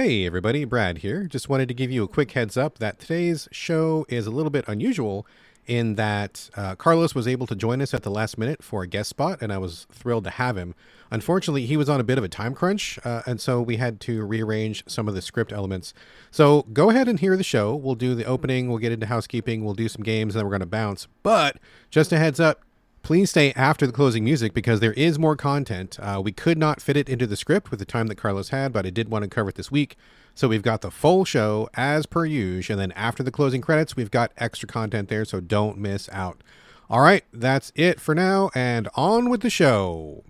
Hey everybody, Brad here. Just wanted to give you a quick heads up that today's show is a little bit unusual in that Carlos was able to join us at the last minute for a guest spot, and I was thrilled to have him. Unfortunately, he was on a bit of a time crunch, and so we had to rearrange some of the script elements. So go ahead and hear the show. We'll do the opening, we'll get into housekeeping, we'll do some games, and then we're going to bounce. But just a heads up, please stay after the closing music because there is more content. We could not fit it into the script with the time that Carlos had, but I did want to cover it this week. So we've got the full show as per usual, and then after the closing credits, we've got extra content there, so don't miss out. All right, that's it for now, and on with the show.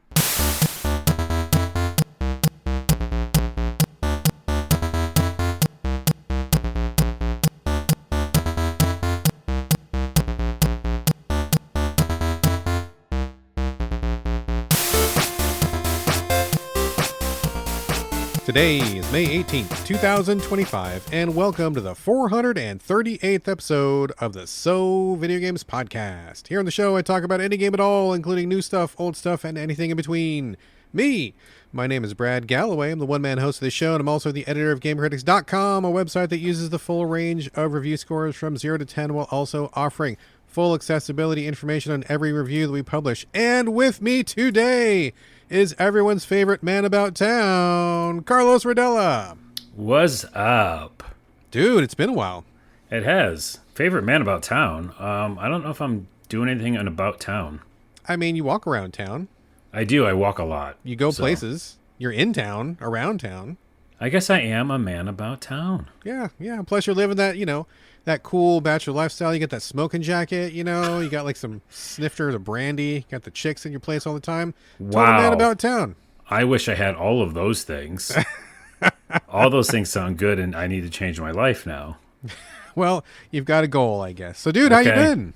Today is May 18th, 2025, and welcome to the 438th episode of the Videogames podcast. Here on the show, I talk about any game at all, including new stuff, old stuff, and anything in between. My name is Brad Galloway. I'm the one-man host of the show, and I'm also the editor of GameCritics.com, a website that uses the full range of review scores from 0 to 10 while also offering full accessibility information on every review that we publish. And with me today is everyone's favorite man about town, Carlos Rodella. What's up? Dude, it's been a while. It has. Favorite man about town? I don't know if I'm doing anything on about town. I mean, you walk around town. I do. I walk a lot. You go places. You're in town, around town. I guess I am a man about town. Yeah. Plus you're living that, that cool bachelor lifestyle. You get that smoking jacket, you got like some snifters of brandy. You got the chicks in your place all the time. Wow. Total man about town. I wish I had all of those things. All those things sound good, and I need to change my life now. Well, you've got a goal, I guess. So, dude, how you been?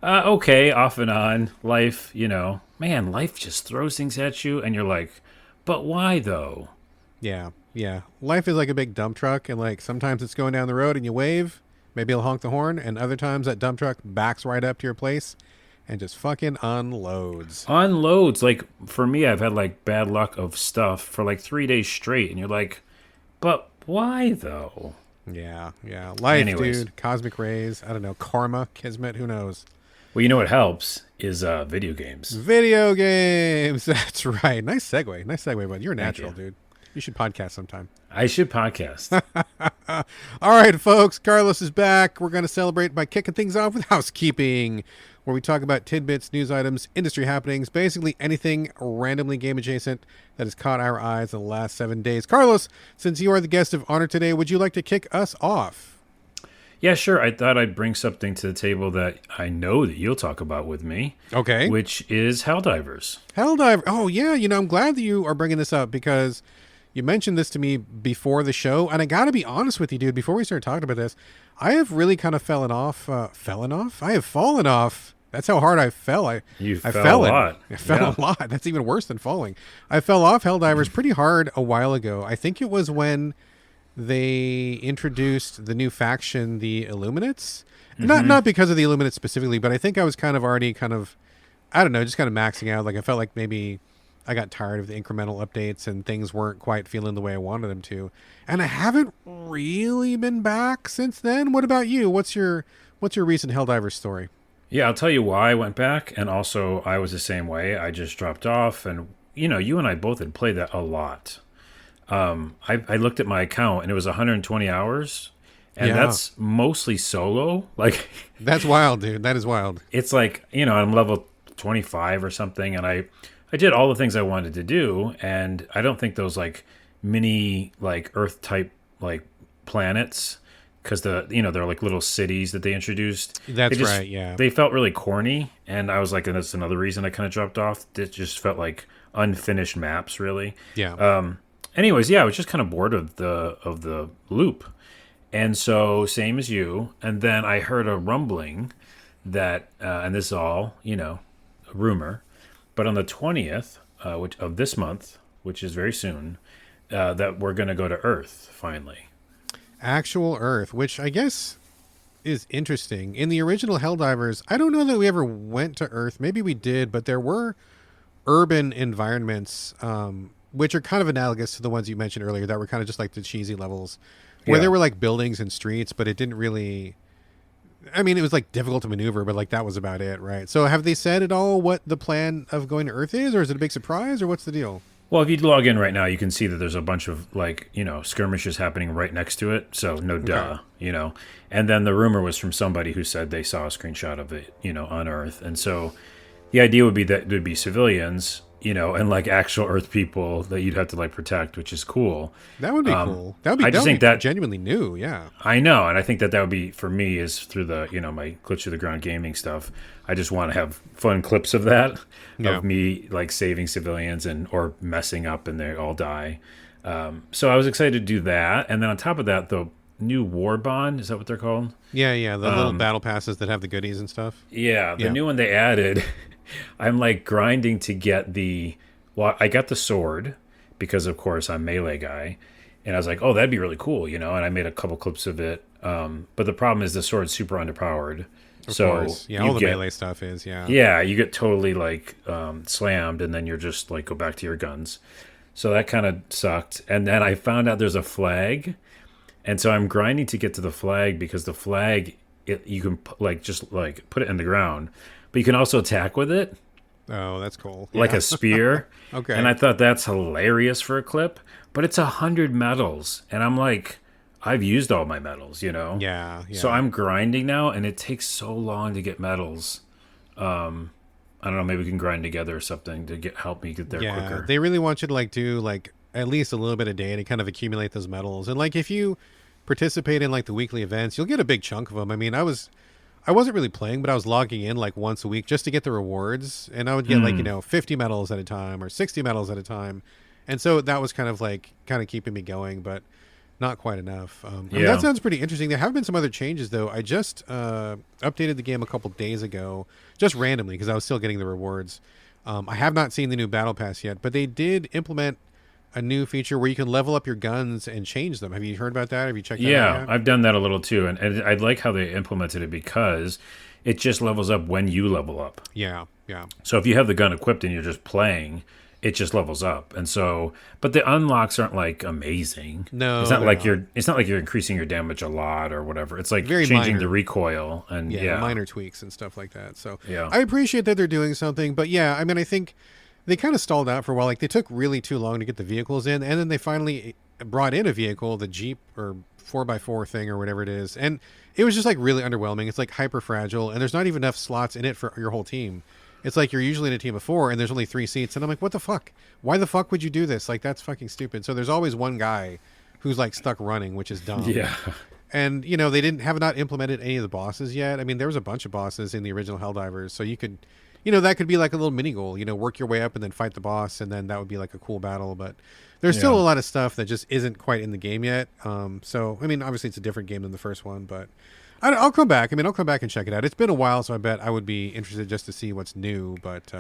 Okay, off and on. Life, man, life just throws things at you, and you're like, but why though? Yeah. Life is like a big dump truck, and like sometimes it's going down the road and you wave. Maybe it'll honk the horn, and other times that dump truck backs right up to your place and just fucking unloads. Like, for me, I've had, like, bad luck of stuff for, like, 3 days straight, and you're like, but why, though? Yeah. Life, Anyways. dude. Cosmic rays. I don't know. Karma. Kismet. Who knows? Well, you know what helps is video games. Video games. That's right. Nice segue, bud. You're natural, dude. You should podcast sometime. I should podcast. All right, folks. Carlos is back. We're going to celebrate by kicking things off with housekeeping, where we talk about tidbits, news items, industry happenings, basically anything randomly game adjacent that has caught our eyes in the last 7 days. Carlos, since you are the guest of honor today, would you like to kick us off? Yeah, sure. I thought I'd bring something to the table that I know that you'll talk about with me. Okay. Which is Helldivers. Helldivers. Oh, yeah. I'm glad that you are bringing this up because you mentioned this to me before the show, and I got to be honest with you, dude, before we start talking about this, I have really kind of fallen off. I have fallen off. That's how hard I fell. I fell a lot. I fell a lot. That's even worse than falling. I fell off Helldivers pretty hard a while ago. I think it was when they introduced the new faction, the Illuminates. Mm-hmm. Not because of the Illuminates specifically, but I think I was kind of already I don't know, just kind of maxing out. Like I felt like maybe I got tired of the incremental updates and things weren't quite feeling the way I wanted them to. And I haven't really been back since then. What about you? What's your recent Helldivers story? Yeah, I'll tell you why I went back, and also I was the same way. I just dropped off, and you and I both had played that a lot. I looked at my account, and it was 120 hours, and that's mostly solo. Like that's wild, dude. That is wild. It's like I'm level 25 or something, and I did all the things I wanted to do, and I don't think those like mini like Earth type like planets. Because they're like little cities that they introduced. That's right, yeah. They felt really corny, and I was like, and that's another reason I kind of dropped off. It just felt like unfinished maps, really. Yeah. Anyways, I was just kind of bored of the loop, and so same as you. And then I heard a rumbling that, and this is all a rumor, but on the 20th of this month, which is very soon, that we're going to go to Earth finally. Actual Earth, which I guess is interesting. In the original Helldivers, I don't know that we ever went to Earth. Maybe we did, but there were urban environments which are kind of analogous to the ones you mentioned earlier that were kind of just like the cheesy levels, where Yeah. there were like buildings and streets, but it didn't really. I mean, it was like difficult to maneuver, but like that was about it, right? So, have they said at all what the plan of going to Earth is, or is it a big surprise, or what's the deal? Well, if you log in right now, you can see that there's a bunch of like, skirmishes happening right next to it. So no Okay. duh. And then the rumor was from somebody who said they saw a screenshot of it, on Earth. And so the idea would be that there'd be civilians, and like actual Earth people that you'd have to like protect, which is cool. That would be cool. I That just would think be that genuinely new. Yeah. I know, and I think that would be for me is through the my glitch to the ground gaming stuff. I just want to have fun clips of that, Yeah. of me like saving civilians or messing up and they all die. So I was excited to do that, and then on top of that, the new war bond, is that what they're called? Yeah, yeah. The little battle passes that have the goodies and stuff. Yeah, the Yeah. new one they added. I'm like grinding to get well, I got the sword because of course I'm melee guy, and I was like, oh, that'd be really cool, and I made a couple clips of it. But the problem is the sword's super underpowered. Of So course. Yeah, you all the get, melee stuff is, yeah. yeah, you get totally like slammed, and then you're just like go back to your guns. So that kind of sucked. And then I found out there's a flag, and so I'm grinding to get to the flag because the flag you can just like put it in the ground, but you can also attack with it Oh, that's cool. like Yeah. a spear. Okay. And I thought that's hilarious for a clip, but it's 100 medals, and I'm like, I've used all my medals, Yeah, yeah. So I'm grinding now, and it takes so long to get medals. I don't know, maybe we can grind together or something to help me get there quicker. They really want you to like do like at least a little bit a day to kind of accumulate those medals. And like if you participate in like the weekly events, you'll get a big chunk of them. I mean, I wasn't really playing, but I was logging in like once a week just to get the rewards, and I would get like, 50 medals at a time or 60 medals at a time. And so that was kind of keeping me going, but not quite enough. I mean, Yeah. that sounds pretty interesting. There have been some other changes though. I just updated the game a couple days ago, just randomly because I was still getting the rewards. I have not seen the new battle pass yet, but they did implement a new feature where you can level up your guns and change them. Have you heard about that? Have you checked that out Yeah, yet? I've done that a little too, and I like how they implemented it because it just levels up when you level up. Yeah, yeah. So if you have the gun equipped and you're just playing, it just levels up. And so, but the unlocks aren't like amazing. No, it's not they're like not. it's not like you're increasing your damage a lot or whatever. It's like Very changing minor. the recoil and Yeah, yeah. minor tweaks and stuff like that. So Yeah. I appreciate that they're doing something, but yeah, I mean, I think they kind of stalled out for a while. Like they took really too long to get the vehicles in, and then they finally brought in a vehicle, the Jeep or 4x4 thing or whatever it is, and it was just like really underwhelming. It's like hyper fragile, and there's not even enough slots in it for your whole team. It's like you're usually in a team of 4, and there's only 3 seats, and I'm like, what the fuck? Why the fuck would you do this? Like that's fucking stupid. So there's always one guy who's like stuck running, which is dumb. Yeah. And they didn't have not implemented any of the bosses yet. I mean, there was a bunch of bosses in the original Helldivers, so you could, that could be like a little mini goal. Work your way up and then fight the boss, and then that would be like a cool battle. But there's still Yeah. a lot of stuff that just isn't quite in the game yet. So I mean, obviously it's a different game than the first one, but I'll come back. I mean, I'll come back and check it out. It's been a while, so I bet I would be interested just to see what's new. But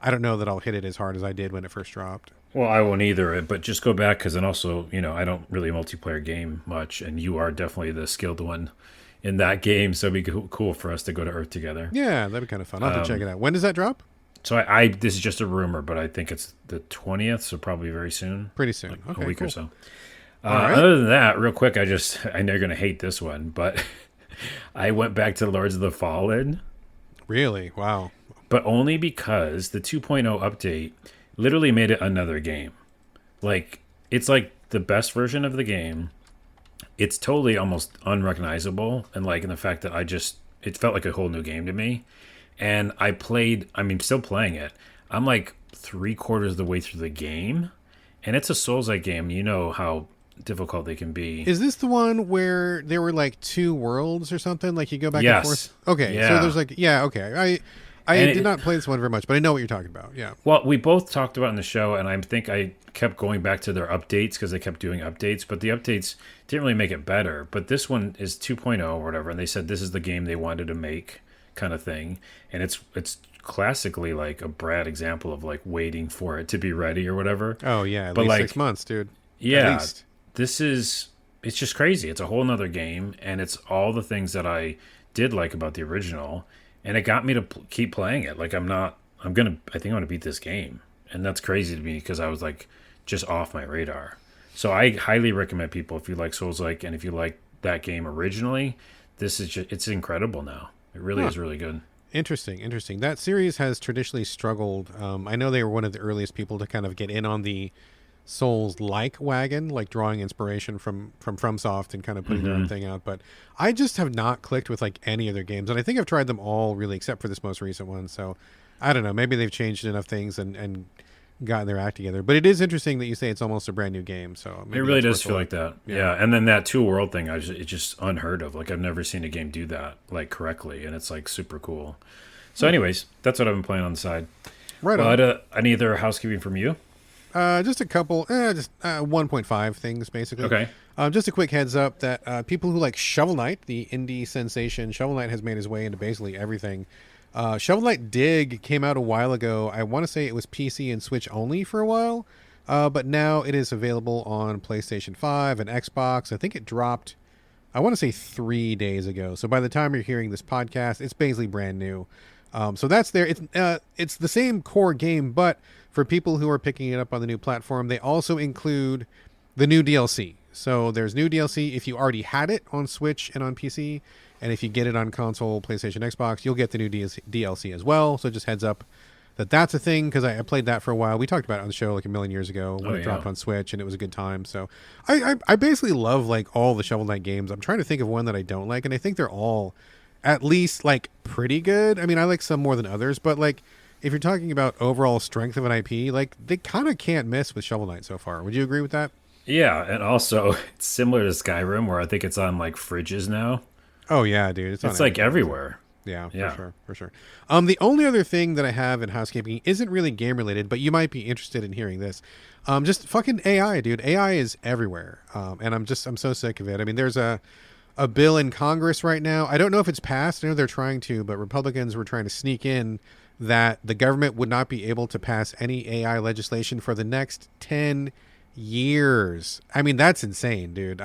I don't know that I'll hit it as hard as I did when it first dropped. Well, I won't either, but just go back because then also, I don't really multiplayer game much, and you are definitely the skilled one in that game, so it'd be cool for us to go to Earth together. Yeah, that'd be kind of fun. I'll have to check it out. When does that drop? So I this is just a rumor, but I think it's the 20th, so probably very soon, Pretty soon. like Okay, a week cool. or so. All right. Other than that, real quick, I know you're gonna hate this one, but I went back to Lords of the Fallen, Really? Wow. but only because the 2.0 update literally made it another game. Like it's like the best version of the game. It's totally almost unrecognizable, and like in the fact that it felt like a whole new game to me. And I'm still playing it. I'm like 3/4 of the way through the game, and it's a Souls-like game. You know how difficult they can be. Is this the one where there were like 2 worlds or something? Like you go back Yes. and forth? Okay. Yeah. So there's like, yeah, okay. I And did not play this one very much, but I know what you're talking about. Yeah. Well, we both talked about in the show, and I think I kept going back to their updates because they kept doing updates, but the updates didn't really make it better. But this one is 2.0 or whatever, and they said this is the game they wanted to make, kind of thing. And it's classically like a Brad example of like waiting for it to be ready or whatever. Oh, yeah. At But, least like, 6 months, dude. At Yeah, least. it's just crazy. It's a whole nother game, and it's all the things that I did like about the original, and it got me to keep playing it. Like I think I'm gonna beat this game, and that's crazy to me because I was like just off my radar. So I highly recommend people, if you like Souls-like and if you like that game originally, this is just, it's incredible now. It really is really good. Interesting. That series has traditionally struggled. I know they were one of the earliest people to kind of get in on the Souls-like wagon, like drawing inspiration from FromSoft and kind of putting their own thing out. But I just have not clicked with like any of their games, and I think I've tried them all really, except for this most recent one. So I don't know. Maybe they've changed enough things and gotten their act together. But it is interesting that you say it's almost a brand new game. So it really does feel like that. Yeah. And then that two world thing, it's just unheard of. Like I've never seen a game do that like correctly, and it's like super cool. So anyways, that's what I've been playing on the side. Right on. But any other housekeeping from you? Just a couple, 1.5 things basically. Okay. Just a quick heads up that people who like Shovel Knight, the indie sensation, Shovel Knight has made his way into basically everything. Shovel Knight Dig came out a while ago. I want to say it was PC and Switch only for a while, but now it is available on PlayStation 5 and Xbox. I think it dropped, I want to say 3 days ago. So by the time you're hearing this podcast, it's basically brand new. So that's there. It's the same core game, but for people who are picking it up on the new platform, they also include the new DLC. So there's new DLC if you already had it on Switch and on PC. And if you get it on console, PlayStation, Xbox, you'll get the new DLC as well. So just heads up that that's a thing, because I played that for a while. We talked about it on the show like a million years ago when it dropped on Switch, and it was a good time. So I basically love like all the Shovel Knight games. I'm trying to think of one that I don't like, and I think they're all at least like pretty good. I mean, I like some more than others, but like if you're talking about overall strength of an IP, like they kind of can't miss with Shovel Knight so far. Would you agree with that? Yeah, and also it's similar to Skyrim, where I think it's on like fridges now. Oh yeah, dude, it's like everywhere. Yeah, for sure. The only other thing that I have in housekeeping isn't really game related, but you might be interested in hearing this. Just fucking AI, dude. AI is everywhere, and I'm so sick of it. I mean, there's a bill in Congress right now. I don't know if it's passed. I know they're trying to, but Republicans were trying to sneak in that the government would not be able to pass any AI legislation for the next 10 years. I mean, that's insane, dude.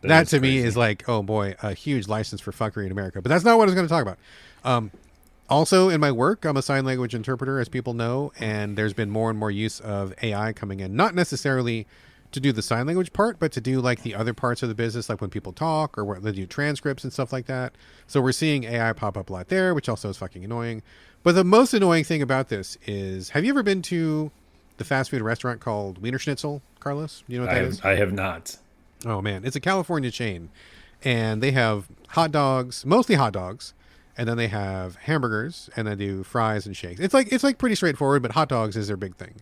That to me is like, oh boy, a huge license for fuckery in America. But that's not what I was going to talk about. Also, in my work, I'm a sign language interpreter, as people know, and there's been more and more use of AI coming in, not necessarily to do the sign language part, but to do like the other parts of the business, like when people talk or where they do transcripts and stuff like that. So we're seeing AI pop up a lot there, which also is fucking annoying. But the most annoying thing about this is, have you ever been to the fast food restaurant called Wiener Schnitzel, Carlos? You know what that is? I have not. Oh man, it's a California chain, and they have hot dogs, mostly hot dogs, and then they have hamburgers, and they do fries and shakes. It's like pretty straightforward, but hot dogs is their big thing.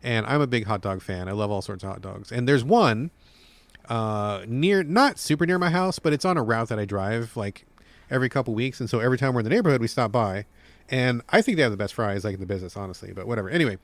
And I'm a big hot dog fan. I love all sorts of hot dogs. And there's one not super near my house, but it's on a route that I drive like every couple weeks, and so every time we're in the neighborhood, we stop by. And I think they have the best fries like in the business, honestly, but whatever. Anyway,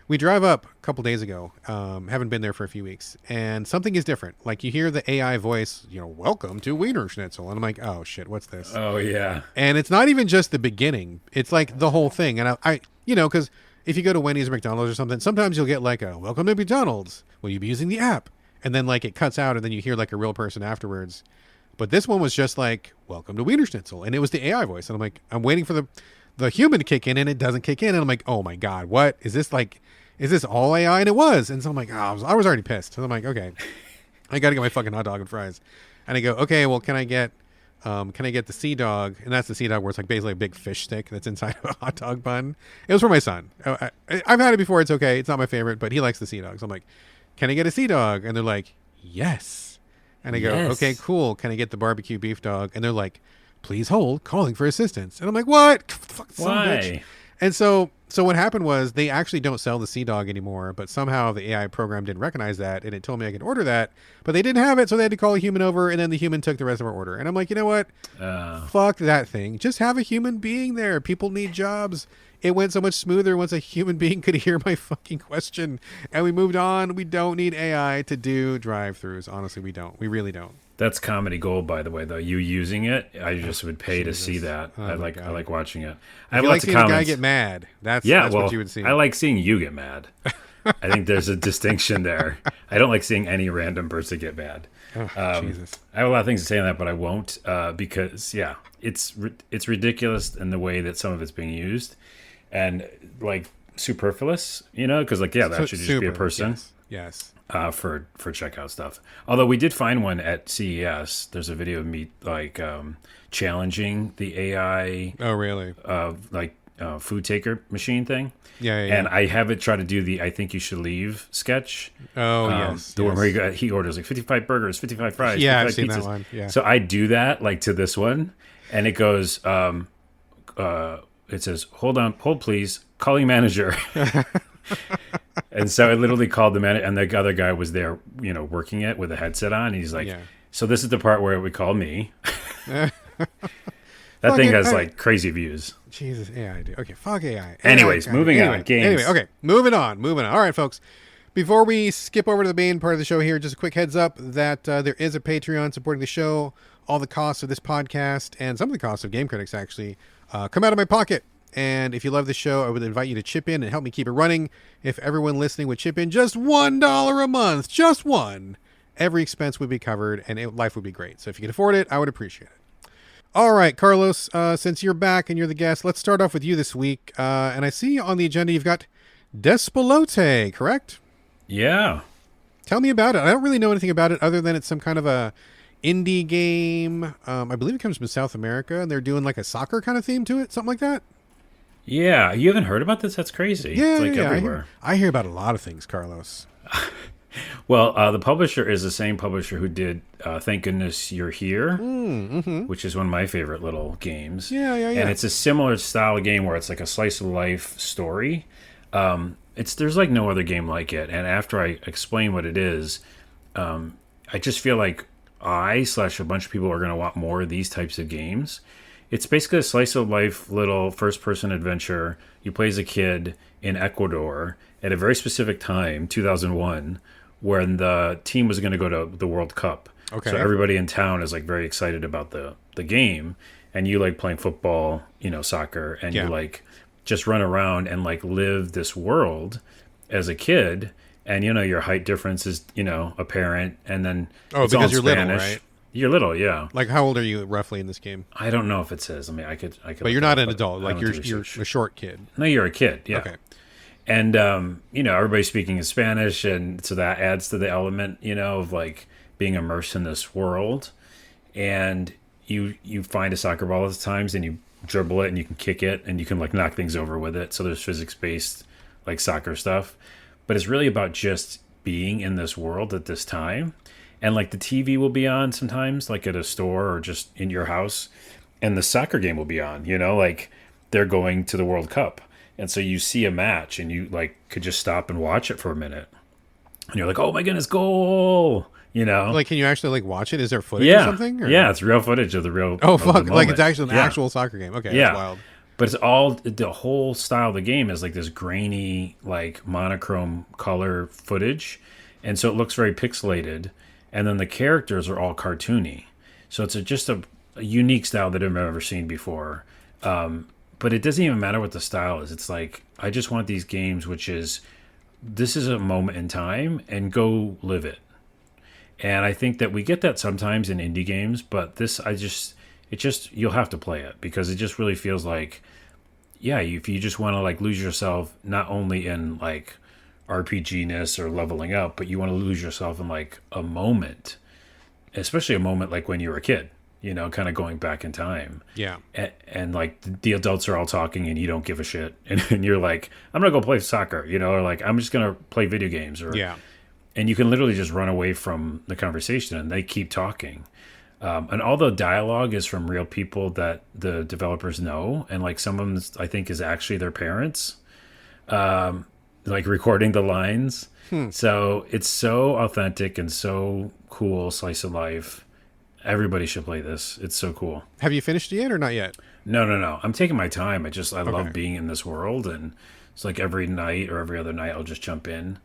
we drive up a couple days ago. Haven't been there for a few weeks, and something is different. Like you hear the AI voice, welcome to Wiener Schnitzel. And I'm like, oh shit, what's this? Oh yeah. And it's not even just the beginning. It's like the whole thing. And I because if you go to Wendy's or McDonald's or something, sometimes you'll get like a welcome to McDonald's. Will you be using the app? And then like it cuts out, and then you hear like a real person afterwards. But this one was just like, welcome to Wiener Schnitzel. And it was the AI voice. And I'm like, I'm waiting for the human to kick in, and it doesn't kick in. And I'm like, oh my God, what is this like? Is this all AI? And it was. And so I'm like, oh, I was already pissed. So I'm like, okay, I got to get my fucking hot dog and fries. And I go, okay, well, can I get the Sea Dog? And that's the Sea Dog where it's like basically a big fish stick that's inside of a hot dog bun. It was for my son. I've had it before. It's okay. It's not my favorite, but he likes the Sea Dog. So I'm like, can I get a Sea Dog? And they're like, yes. And I go, okay, cool. Can I get the barbecue beef dog? And they're like, please hold, calling for assistance. And I'm like, what? Fuck, why? And so what happened was they actually don't sell the Sea Dog anymore, but somehow the AI program didn't recognize that, and it told me I could order that, but they didn't have it, so they had to call a human over, and then the human took the rest of our order. And I'm like, you know what? Fuck that thing. Just have a human being there. People need jobs. It went so much smoother once a human being could hear my fucking question, and we moved on. We don't need AI to do drive-thrus. Honestly, we don't. We really don't. That's comedy gold, by the way. Though you using it, I just would pay to see that. Oh, I like watching it. I have like seeing a guy get mad. That's what you would see. I like seeing you get mad. I think there's a distinction there. I don't like seeing any random person get mad. Oh, Jesus. I have a lot of things to say on that, but I won't because it's ridiculous in the way that some of it's being used, and like superfluous, because that should just be a person. Yes. Yes. For checkout stuff. Although we did find one at CES. There's a video of me like challenging the AI Oh, really? food taker machine thing. Yeah, yeah, And yeah. I have it try to do the I think you should leave sketch. Oh, yes. The one yes. where he orders like 55 burgers, 55 fries, Yeah, I've 55 seen pizzas. that one. Yeah. So I do that like to this one, and it goes, it says, hold please, calling manager. And so I literally called the manager, and the other guy was there, working it with a headset on. And he's like, Yeah. so this is the part where it would call me. That Fuck thing it, has hey. like crazy views. Jesus, AI, dude. Okay, fuck AI. Anyways, moving on. Games. Anyway, okay, moving on. All right, folks. Before we skip over to the main part of the show here, just a quick heads up that there is a Patreon supporting the show. All the costs of this podcast and some of the costs of Game Critics actually come out of my pocket. And if you love the show, I would invite you to chip in and help me keep it running. If everyone listening would chip in just $1 a month, just one, every expense would be covered and life would be great. So if you can afford it, I would appreciate it. All right, Carlos, since you're back and you're the guest, let's start off with you this week. And I see on the agenda you've got Despelote, correct? Yeah. Tell me about it. I don't really know anything about it other than it's some kind of a indie game. I believe it comes from South America, and they're doing like a soccer kind of theme to it, something like that. Yeah. You haven't heard about this? That's crazy. Yeah, It's like yeah, everywhere. I hear about a lot of things, Carlos. Well, the publisher is the same publisher who did Thank Goodness You're Here, which is one of my favorite little games. Yeah, yeah, yeah. And it's a similar style of game where it's like a slice of life story. There's like no other game like it. And after I explain what it is, I just feel like a bunch of people are going to want more of these types of games. It's basically a slice of life little first person adventure. You play as a kid in Ecuador at a very specific time, 2001, when the team was going to go to the World Cup. Okay. So everybody in town is like very excited about the game, and you like playing football, soccer, and Yeah. you like just run around and like live this world as a kid. And your height difference is apparent, and then it's all because in you're little, Spanish. right? You're little, yeah. Like, how old are you roughly in this game? I don't know if it says. I mean, I could. But you're not an adult. I Like, don't you're do research. a short kid. No, you're a kid. Yeah. Okay. And everybody's speaking in Spanish, and so that adds to the element, of like being immersed in this world. And you find a soccer ball at times, and you dribble it, and you can kick it, and you can like knock things over with it. So there's physics based like soccer stuff, but it's really about just being in this world at this time. And like the TV will be on sometimes, like at a store or just in your house, and the soccer game will be on. Like they're going to the World Cup. And so you see a match and you like could just stop and watch it for a minute. And you're like, oh my goodness, goal. Like, can you actually like watch it? Is there footage Yeah. or something? Or? Yeah, it's real footage of the real. Oh, of the fuck. Like, moment. it's actually an Yeah. actual soccer game. Okay. Yeah. That's wild. But the whole style of the game is like this grainy, like monochrome color footage. And so it looks very pixelated. And then the characters are all cartoony. So it's just a unique style that I've never seen before. But it doesn't even matter what the style is. It's like, I just want these games, this is a moment in time, and go live it. And I think that we get that sometimes in indie games, but you'll have to play it because it just really feels like, yeah, if you just want to like lose yourself, not only in like RPG-ness or leveling up, but you want to lose yourself in like a moment, especially a moment like when you were a kid, kind of going back in time. Yeah. And like the adults are all talking and you don't give a shit. And you're like, I'm going to go play soccer, or like, I'm just going to play video games. Yeah. And you can literally just run away from the conversation and they keep talking. And all the dialogue is from real people that the developers know. And like some of them, I think, is actually their parents, like recording the lines. So it's so authentic and so cool, slice of life. Everybody should play this. It's so cool. Have you finished it yet or not yet? No. I'm taking my time. I love Okay. being in this world. And it's like every night or every other night, I'll just jump in.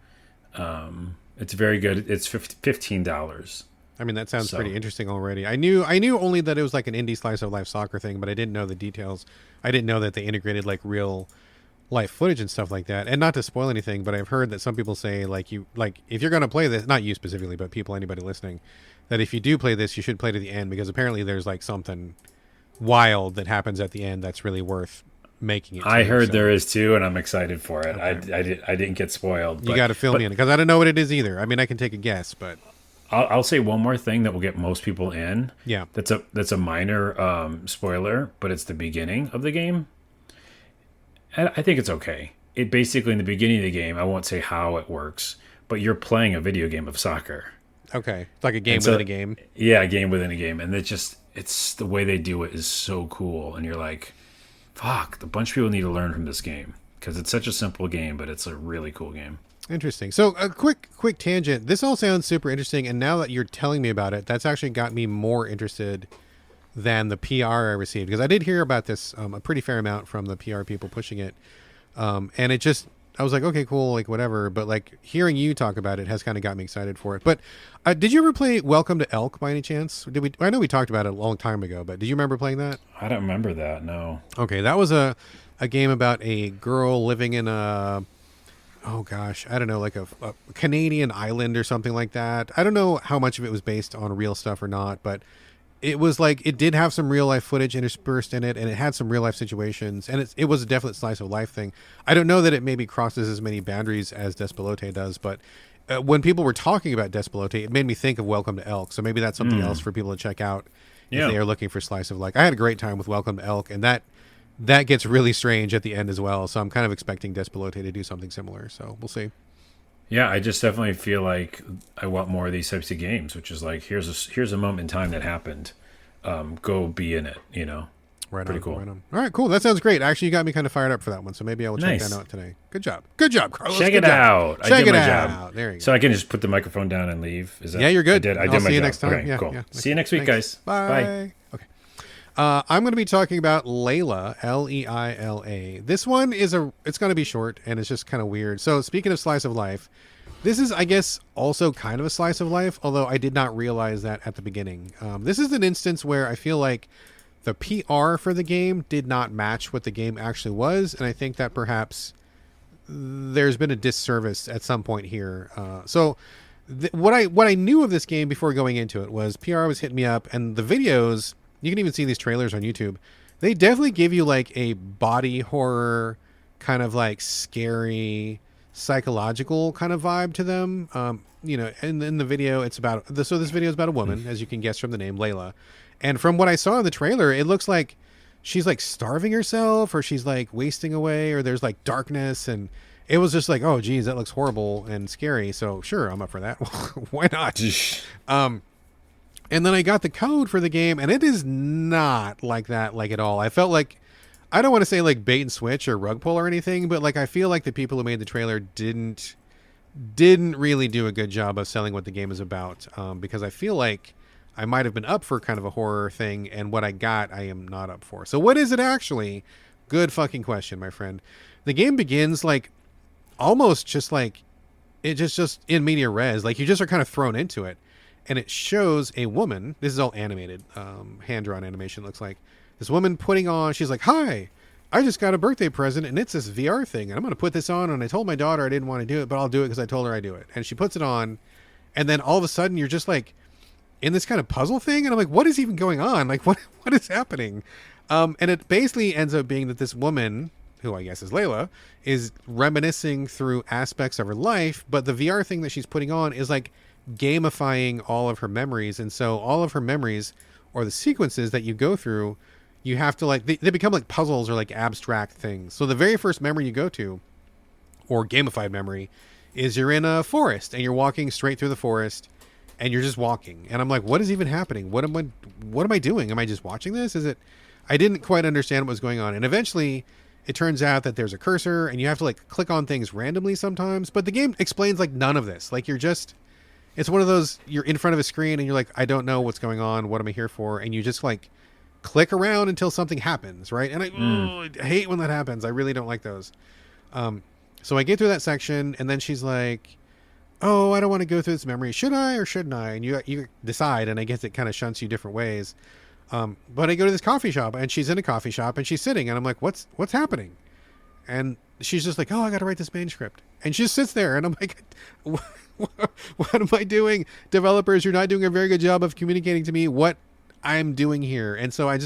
It's very good. It's $15. I mean, that sounds So- pretty interesting already. I knew only that it was like an indie slice of life soccer thing, but I didn't know the details. I didn't know that they integrated like real life footage and stuff like that. And not to spoil anything, but I've heard that some people say if you're going to play this, not you specifically, but anybody listening, that if you do play this, you should play to the end because apparently there's like something wild that happens at the end that's really worth making it. I Too, heard so. there is too, and I'm excited for it. Okay. I didn't get spoiled. You got to fill me in because I don't know what it is either. I mean, I can take a guess, but I'll say one more thing that will get most people in. yeah. That's a minor spoiler, but it's the beginning of the game. And I think it's okay. It basically, in the beginning of the game, I won't say how it works, but you're playing a video game of soccer. Okay, it's like a game within a game. Yeah, a game within a game, and it's the way they do it is so cool, and you're like, fuck, a bunch of people need to learn from this game because it's such a simple game, but it's a really cool game. Interesting. So a quick tangent. This all sounds super interesting, and now that you're telling me about it, that's actually got me more interested than the PR I received, because I did hear about this a pretty fair amount from the PR people pushing it, and it just, I was like, okay, cool, like whatever. But like hearing you talk about it has kind of got me excited for it. But did you ever play Welcome to Elk by any chance? Did we? I know we talked about it a long time ago, but did you remember playing that? I don't remember that. No. Okay, that was a game about a girl living in a, oh gosh, I don't know, like a Canadian island or something like that. I don't know how much of it was based on real stuff or not, but it was like, it did have some real life footage interspersed in it, and it had some real life situations, and it was a definite slice of life thing. I don't know that it maybe crosses as many boundaries as Despelote does, but when people were talking about Despelote, it made me think of Welcome to Elk. So maybe that's something else for people to check out if they are looking for slice of life. I had a great time with Welcome to Elk, and that gets really strange at the end as well. So I'm kind of expecting Despelote to do something similar. So we'll see. Yeah, I just definitely feel like I want more of these types of games, which is like, here's a moment in time that happened. Go be in it, you know. Right Pretty on, cool. right on. All right, cool. That sounds great. Actually, you got me kind of fired up for that one, so maybe I will check that out today. Good job, Carlos. Check Good it job. out. Check I did it my out. Job. There you go. So I can just put the microphone down and leave. Is that? Yeah, you're good. I did I'll my see you job. next time. Okay, Yeah, cool. yeah. See you next week, Thanks. guys. Bye. Okay. I'm going to be talking about Leila, Leila. This one is it's going to be short, and it's just kind of weird. So speaking of slice of life, this is, I guess, also kind of a slice of life, although I did not realize that at the beginning. This is an instance where I feel like the PR for the game did not match what the game actually was, and I think that perhaps there's been a disservice at some point here. What I knew of this game before going into it was PR was hitting me up, and the videos, you can even see these trailers on YouTube, they definitely give you like a body horror, kind of like scary, psychological kind of vibe to them. You know, and in the video, it's about, so this video is about a woman, as you can guess from the name, Leila. And from what I saw in the trailer, it looks like she's like starving herself, or she's like wasting away, or there's like darkness, and it was just like, oh geez, that looks horrible and scary. So sure, I'm up for that. Why not? And then I got the code for the game, and it is not like that, like at all. I felt like, I don't want to say like bait and switch or rug pull or anything, but like I feel like the people who made the trailer didn't really do a good job of selling what the game is about, because I feel like I might have been up for kind of a horror thing, and what I got, I am not up for. So what is it actually? Good fucking question, my friend. The game begins like almost just like it just in media res, like you just are kind of thrown into it, and it shows a woman. This is all animated, hand-drawn animation. Looks like this woman putting on. She's like, "Hi, I just got a birthday present, and it's this VR thing, and I'm going to put this on. And I told my daughter I didn't want to do it, but I'll do it because I told her I do it." And she puts it on, and then all of a sudden you're just like in this kind of puzzle thing, and I'm like, what is even going on? Like, what is happening? And it basically ends up being that this woman, who I guess is Leila, is reminiscing through aspects of her life, but the VR thing that she's putting on is like gamifying all of her memories. And so all of her memories, or the sequences that you go through, you have to like, they become like puzzles or like abstract things. So the very first memory you go to, or gamified memory, is you're in a forest and you're walking straight through the forest, and you're just walking, and I'm like, what is even happening? What am I doing? Am I just watching this? I didn't quite understand what was going on. And eventually it turns out that there's a cursor, and you have to like click on things randomly sometimes, but the game explains like none of this. Like it's one of those, you're in front of a screen and you're like, I don't know what's going on. What am I here for? And you just like click around until something happens. Right. And I hate when that happens. I really don't like those. So I get through that section, and then she's like, oh, I don't want to go through this memory. Should I or shouldn't I? And you decide, and I guess it kind of shunts you different ways. But I go to this coffee shop, and she's in a coffee shop, and she's sitting, and I'm like, what's happening? And she's just like, oh, I got to write this manuscript. And she just sits there, and I'm like, what am I doing? Developers, you're not doing a very good job of communicating to me what I'm doing here. And so I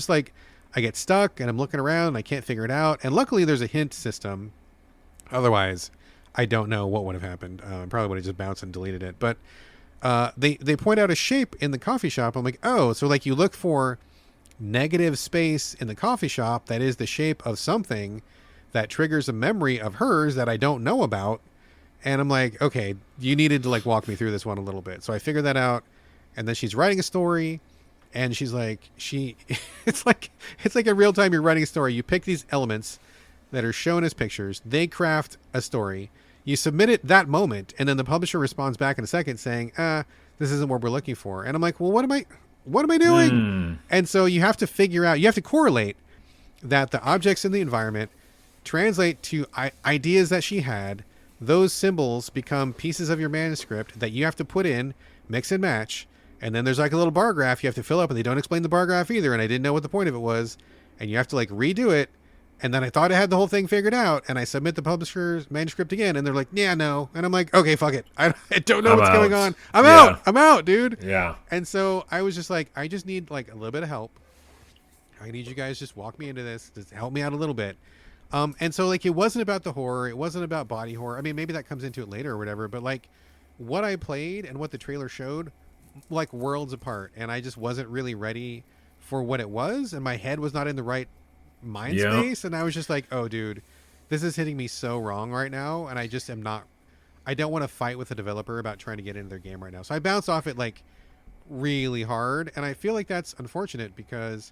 I get stuck and I'm looking around and I can't figure it out. And luckily there's a hint system. Otherwise, I don't know what would have happened. Probably would have just bounced and deleted it. But they point out a shape in the coffee shop. I'm like, oh, so like you look for negative space in the coffee shop that is the shape of something that triggers a memory of hers that I don't know about. And I'm like, okay, you needed to like walk me through this one a little bit. So I figured that out. And then she's writing a story, and she's like, it's like a real time you're writing a story. You pick these elements that are shown as pictures. They craft a story. You submit it that moment, and then the publisher responds back in a second saying, this isn't what we're looking for. And I'm like, well, what am I doing? And so you have to figure out, you have to correlate that the objects in the environment translate to ideas that she had. Those symbols become pieces of your manuscript that you have to put in, mix and match. And then there's like a little bar graph you have to fill up, and they don't explain the bar graph either. And I didn't know what the point of it was. And you have to like redo it. And then I thought I had the whole thing figured out, and I submit the publisher's manuscript again, and they're like, yeah, no. And I'm like, okay, fuck it. I don't know what's going on. I'm out, dude. Yeah. And so I was just like, I just need like a little bit of help. I need you guys just walk me into this. Just help me out a little bit. And so like, it wasn't about the horror. It wasn't about body horror. I mean, maybe that comes into it later or whatever, but like what I played and what the trailer showed, like worlds apart. And I just wasn't really ready for what it was. And my head was not in the right mind space. And I was just like, oh dude, this is hitting me so wrong right now. And I just am not, I don't want to fight with the developer about trying to get into their game right now. So I bounced off it like really hard. And I feel like that's unfortunate because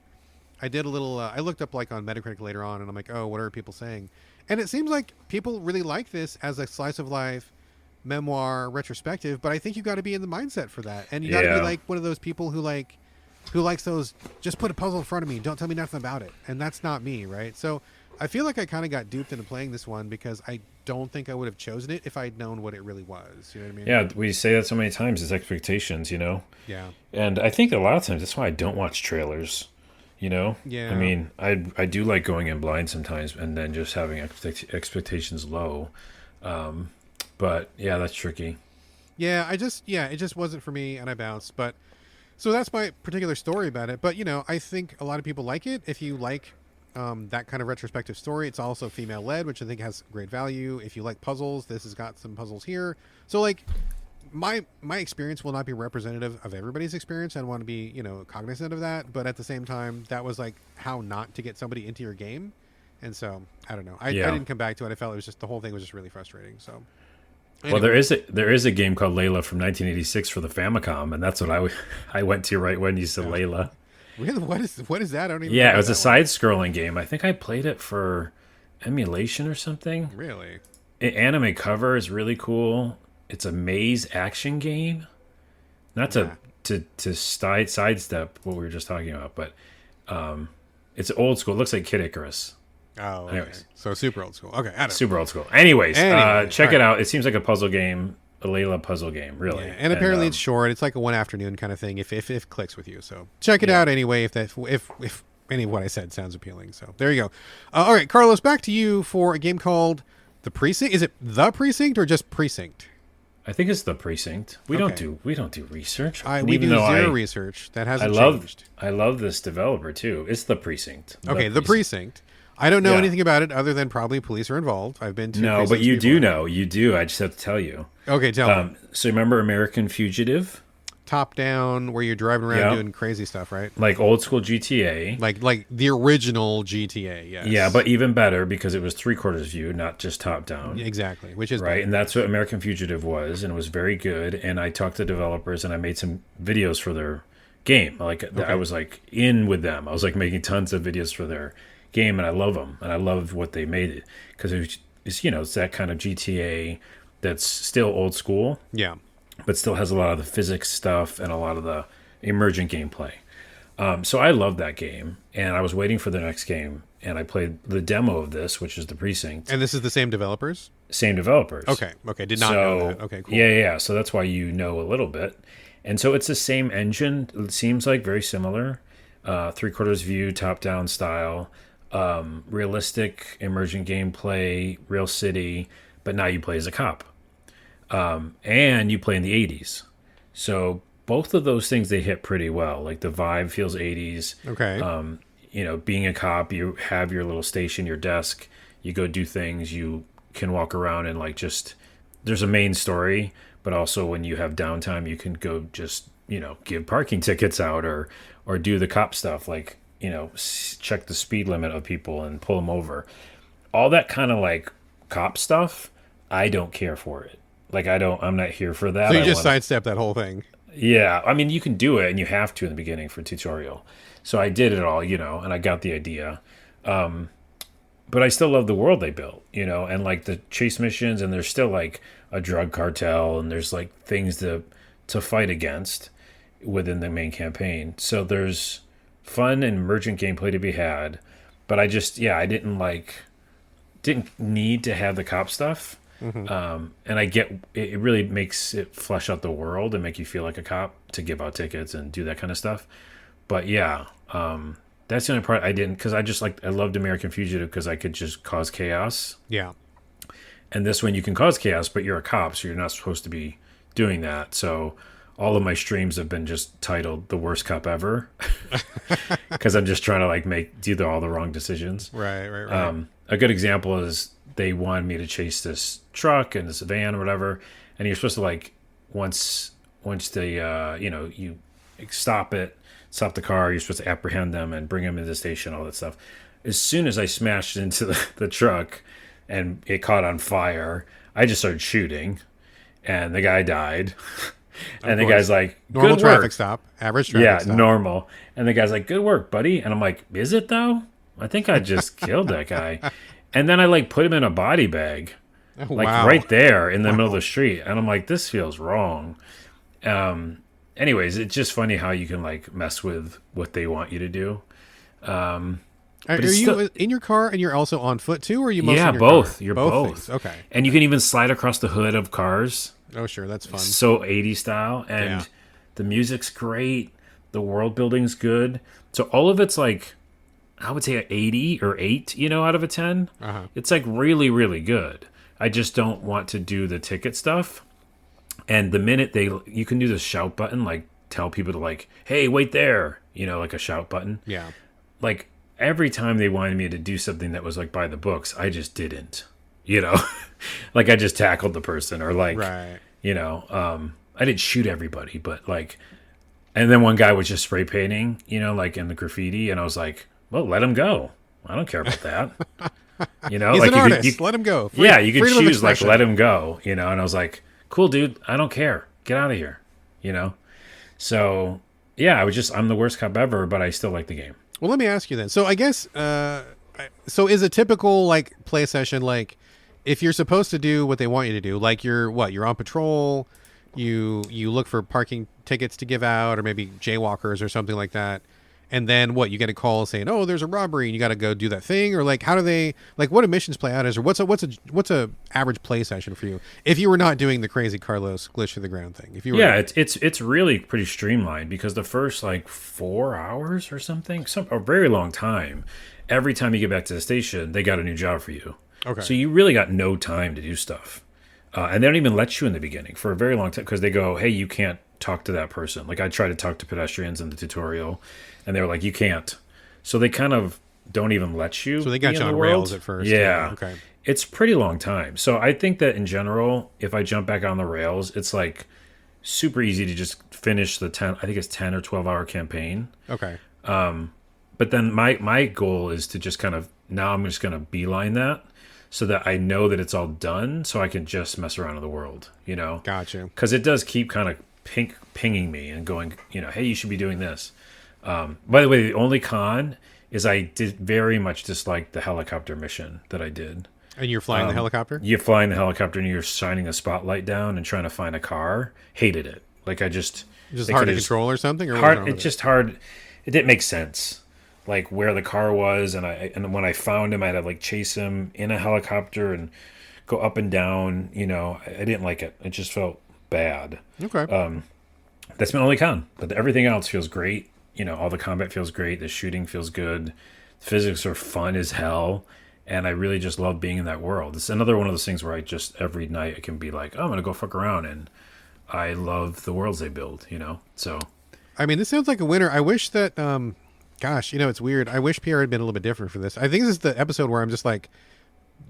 I did a little, I looked up like on Metacritic later on, and I'm like, oh, what are people saying? And it seems like people really like this as a slice of life memoir retrospective, but I think you got to be in the mindset for that. And you got to be like one of those people who likes those, just put a puzzle in front of me, don't tell me nothing about it. And that's not me, right? So I feel like I kind of got duped into playing this one because I don't think I would have chosen it if I'd known what it really was. You know what I mean? Yeah, we say that so many times, it's expectations, you know? Yeah. And I think a lot of times that's why I don't watch trailers. You know? Yeah. I mean, I do like going in blind sometimes and then just having expectations low. But yeah, that's tricky. Yeah, it just wasn't for me, and I bounced. But so that's my particular story about it. But, you know, I think a lot of people like it. If you like that kind of retrospective story, it's also female led, which I think has great value. If you like puzzles, this has got some puzzles here. So like, my experience will not be representative of everybody's experience. I want to be, you know, cognizant of that, but at the same time, that was like how not to get somebody into your game. And so I don't know. I didn't come back to it. I felt it was just, the whole thing was just really frustrating. So anyway. Well, there is a game called Leila from 1986 for the Famicom, and that's what I went to right when you said Leila. Really? What is that? I don't even. Yeah, it was a side-scrolling game. I think I played it for emulation or something. Really? Anime cover is really cool. It's a maze action game. Not to sidestep what we were just talking about, but it's old school. It looks like Kid Icarus. Oh, okay. Anyways. So super old school. Okay, super old school. Anyways, check it out. It seems like a puzzle game, a Leila puzzle game, really. Yeah, and apparently it's short. It's like a one afternoon kind of thing. If it clicks with you, so check it out anyway. If any of what I said sounds appealing, so there you go. All right, Carlos, back to you for a game called The Precinct. Is it The Precinct or just Precinct? I think it's The Precinct. We don't do research. We do zero research. That hasn't changed. I love this developer too. It's The Precinct. The Precinct. I don't know anything about it other than probably police are involved. I've been to no, but you do know. You do. I just have to tell you. Okay, tell me. So remember American Fugitive? Top down, where you're driving around doing crazy stuff, right? Like old school GTA. Like the original GTA, yes. Yeah, but even better because it was 3/4 view, not just top down. Exactly, which is right, better. And that's what American Fugitive was, and it was very good. And I talked to developers, and I made some videos for their game. I was like in with them. I was like making tons of videos for their game, and I love them, and I love what they made it because it's that kind of GTA that's still old school. Yeah. But still has a lot of the physics stuff and a lot of the emergent gameplay. So I love that game, and I was waiting for the next game, and I played the demo of this, which is The Precinct. And this is the same developers? Same developers. Okay, did not know that. Okay, cool. Yeah, so that's why you know a little bit. And so it's the same engine, it seems like, very similar. 3/4 view, top-down style, realistic emergent gameplay, real city, but now you play as a cop. And you play in the 80s. So both of those things, they hit pretty well. Like the vibe feels 80s. Okay. being a cop, you have your little station, your desk, you go do things, you can walk around and like just, there's a main story, but also when you have downtime, you can go just, give parking tickets out or do the cop stuff, like, check the speed limit of people and pull them over. All that kind of like cop stuff, I don't care for it. Like, I'm not here for that. So you just sidestep that whole thing. Yeah. I mean, you can do it and you have to in the beginning for tutorial. So I did it all, and I got the idea. But I still love the world they built, and like the chase missions, and there's still like a drug cartel and there's like things to fight against within the main campaign. So there's fun and emergent gameplay to be had. But I didn't need to have the cop stuff. Mm-hmm. And I get it really makes it flesh out the world and make you feel like a cop to give out tickets and do that kind of stuff. But yeah, that's the only part I didn't, because I loved American Fugitive because I could just cause chaos. Yeah. And this one you can cause chaos, but you're a cop, so you're not supposed to be doing that. So all of my streams have been just titled "The Worst Cop Ever" because I'm just trying to like do all the wrong decisions. Right. A good example is they wanted me to chase this truck and this van or whatever, and you're supposed to like once they you stop the car, you're supposed to apprehend them and bring them into the station, all that stuff. As soon as I smashed into the truck and it caught on fire, I just started shooting, and the guy died. And the guy's like, normal good traffic work. Stop, average traffic stop. Yeah, normal. And the guy's like, good work, buddy. And I'm like, is it though? I think I just killed that guy. And then I like put him in a body bag, like right there in the middle of the street. And I'm like, this feels wrong. Anyways, it's just funny how you can like mess with what they want you to do. Are you in your car and you're also on foot too, or are you mostly in your both. car? You're both. Okay. And you can even slide across the hood of cars. Oh, sure. That's fun. So 80s style. And the music's great. The world building's good. So all of it's like, I would say an 80 or 8, out of a 10. Uh-huh. It's like really, really good. I just don't want to do the ticket stuff. And the minute you can do the shout button, like tell people to like, hey, wait there, like a shout button. Yeah. Like every time they wanted me to do something that was like by the books, I just didn't, like I just tackled the person or like, right. I didn't shoot everybody, but like, and then one guy was just spray painting, like in the graffiti. And I was like, well, let him go. I don't care about that. He's like an artist. Let him go. You could choose like, let him go, and I was like, cool, dude. I don't care. Get out of here. So yeah, I'm the worst cop ever, but I still like the game. Well, let me ask you then. So I guess, so is a typical like play session, like if you're supposed to do what they want you to do, like you're on patrol, you look for parking tickets to give out, or maybe jaywalkers or something like that. And then you get a call saying, "Oh, there's a robbery," and you got to go do that thing, or like, how do they what do missions play out as, or what's a average play session for you if you were not doing the crazy Carlos glitch to the ground thing? If you were, it's really pretty streamlined because the first like 4 hours or something, a very long time. Every time you get back to the station, they got a new job for you. Okay, so you really got no time to do stuff, and they don't even let you in the beginning for a very long time because they go, "Hey, you can't talk to that person." Like I tried to talk to pedestrians in the tutorial. And they were like, you can't. So they kind of don't even let you. So they got you on rails at first. Yeah. Okay. It's pretty long time. So I think that in general, if I jump back on the rails, it's like super easy to just finish the 10 or 12 hour campaign. Okay. But then my goal is to just kind of, now I'm just going to beeline that so that I know that it's all done so I can just mess around in the world, Gotcha. Because it does keep kind of pinging me and going, hey, you should be doing this. By the way, the only con is I did very much dislike the helicopter mission that I did. And you're flying the helicopter? You're flying the helicopter and you're shining a spotlight down and trying to find a car. Hated it. Like just hard to control or something? Or hard. It's just hard. It didn't make sense. Like where the car was, and when I found him, I had to like chase him in a helicopter and go up and down. I didn't like it. It just felt bad. Okay. That's my only con. But everything else feels great. All the combat feels great. The shooting feels good. The physics are fun as hell. And I really just love being in that world. It's another one of those things where I just, every night I can be like, oh, I'm going to go fuck around. And I love the worlds they build, So. I mean, this sounds like a winner. I wish that, Gosh, it's weird. I wish PR had been a little bit different for this. I think this is the episode where I'm just like,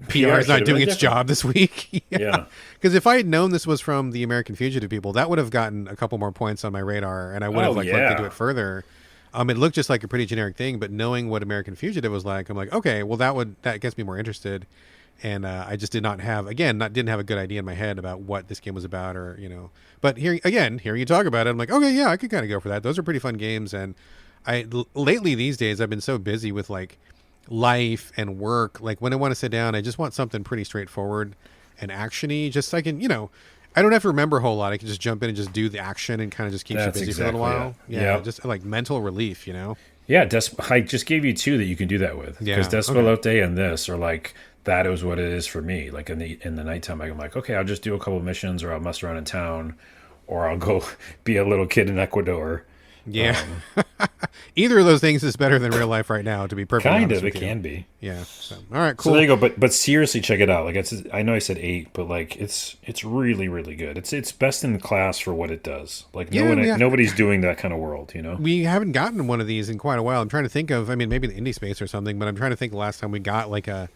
PR is should not have doing been its different. job this week. Yeah. Because if I had known this was from the American Fugitive people, that would have gotten a couple more points on my radar, and I would have Oh, looked yeah. into it further. It looked just like a pretty generic thing, but knowing what American Fugitive was like, I'm like, okay, well that gets me more interested. And I just did not have didn't have a good idea in my head about what this game was about, or But hearing you talk about it, I'm like, okay, yeah, I could kind of go for that. Those are pretty fun games, and lately these days I've been so busy with like life and work. Like when I want to sit down, I just want something pretty straightforward and actiony. Just so I can, I don't have to remember a whole lot. I can just jump in and just do the action and kind of just keeps you That's busy for a little exactly while. it. Yeah, Yep. just like mental relief, Yeah, I just gave you two that you can do that with. Yeah, Because Despelote and this are like, that is what it is for me. Like in the nighttime, I'm like, okay, I'll just do a couple of missions, or I'll mess around in town, or I'll go be a little kid in Ecuador. Yeah. Either of those things is better than real life right now, to be perfectly Kind honest of, with it you. can be. Yeah. So, all right, So cool. there you go. But seriously, check it out. Like I know I said 8, but like it's really really good. It's best in class for what it does. Like nobody's doing that kind of world. We haven't gotten one of these in quite a while. I'm trying to think of, maybe the indie space or something, but I'm trying to think the last time we got like a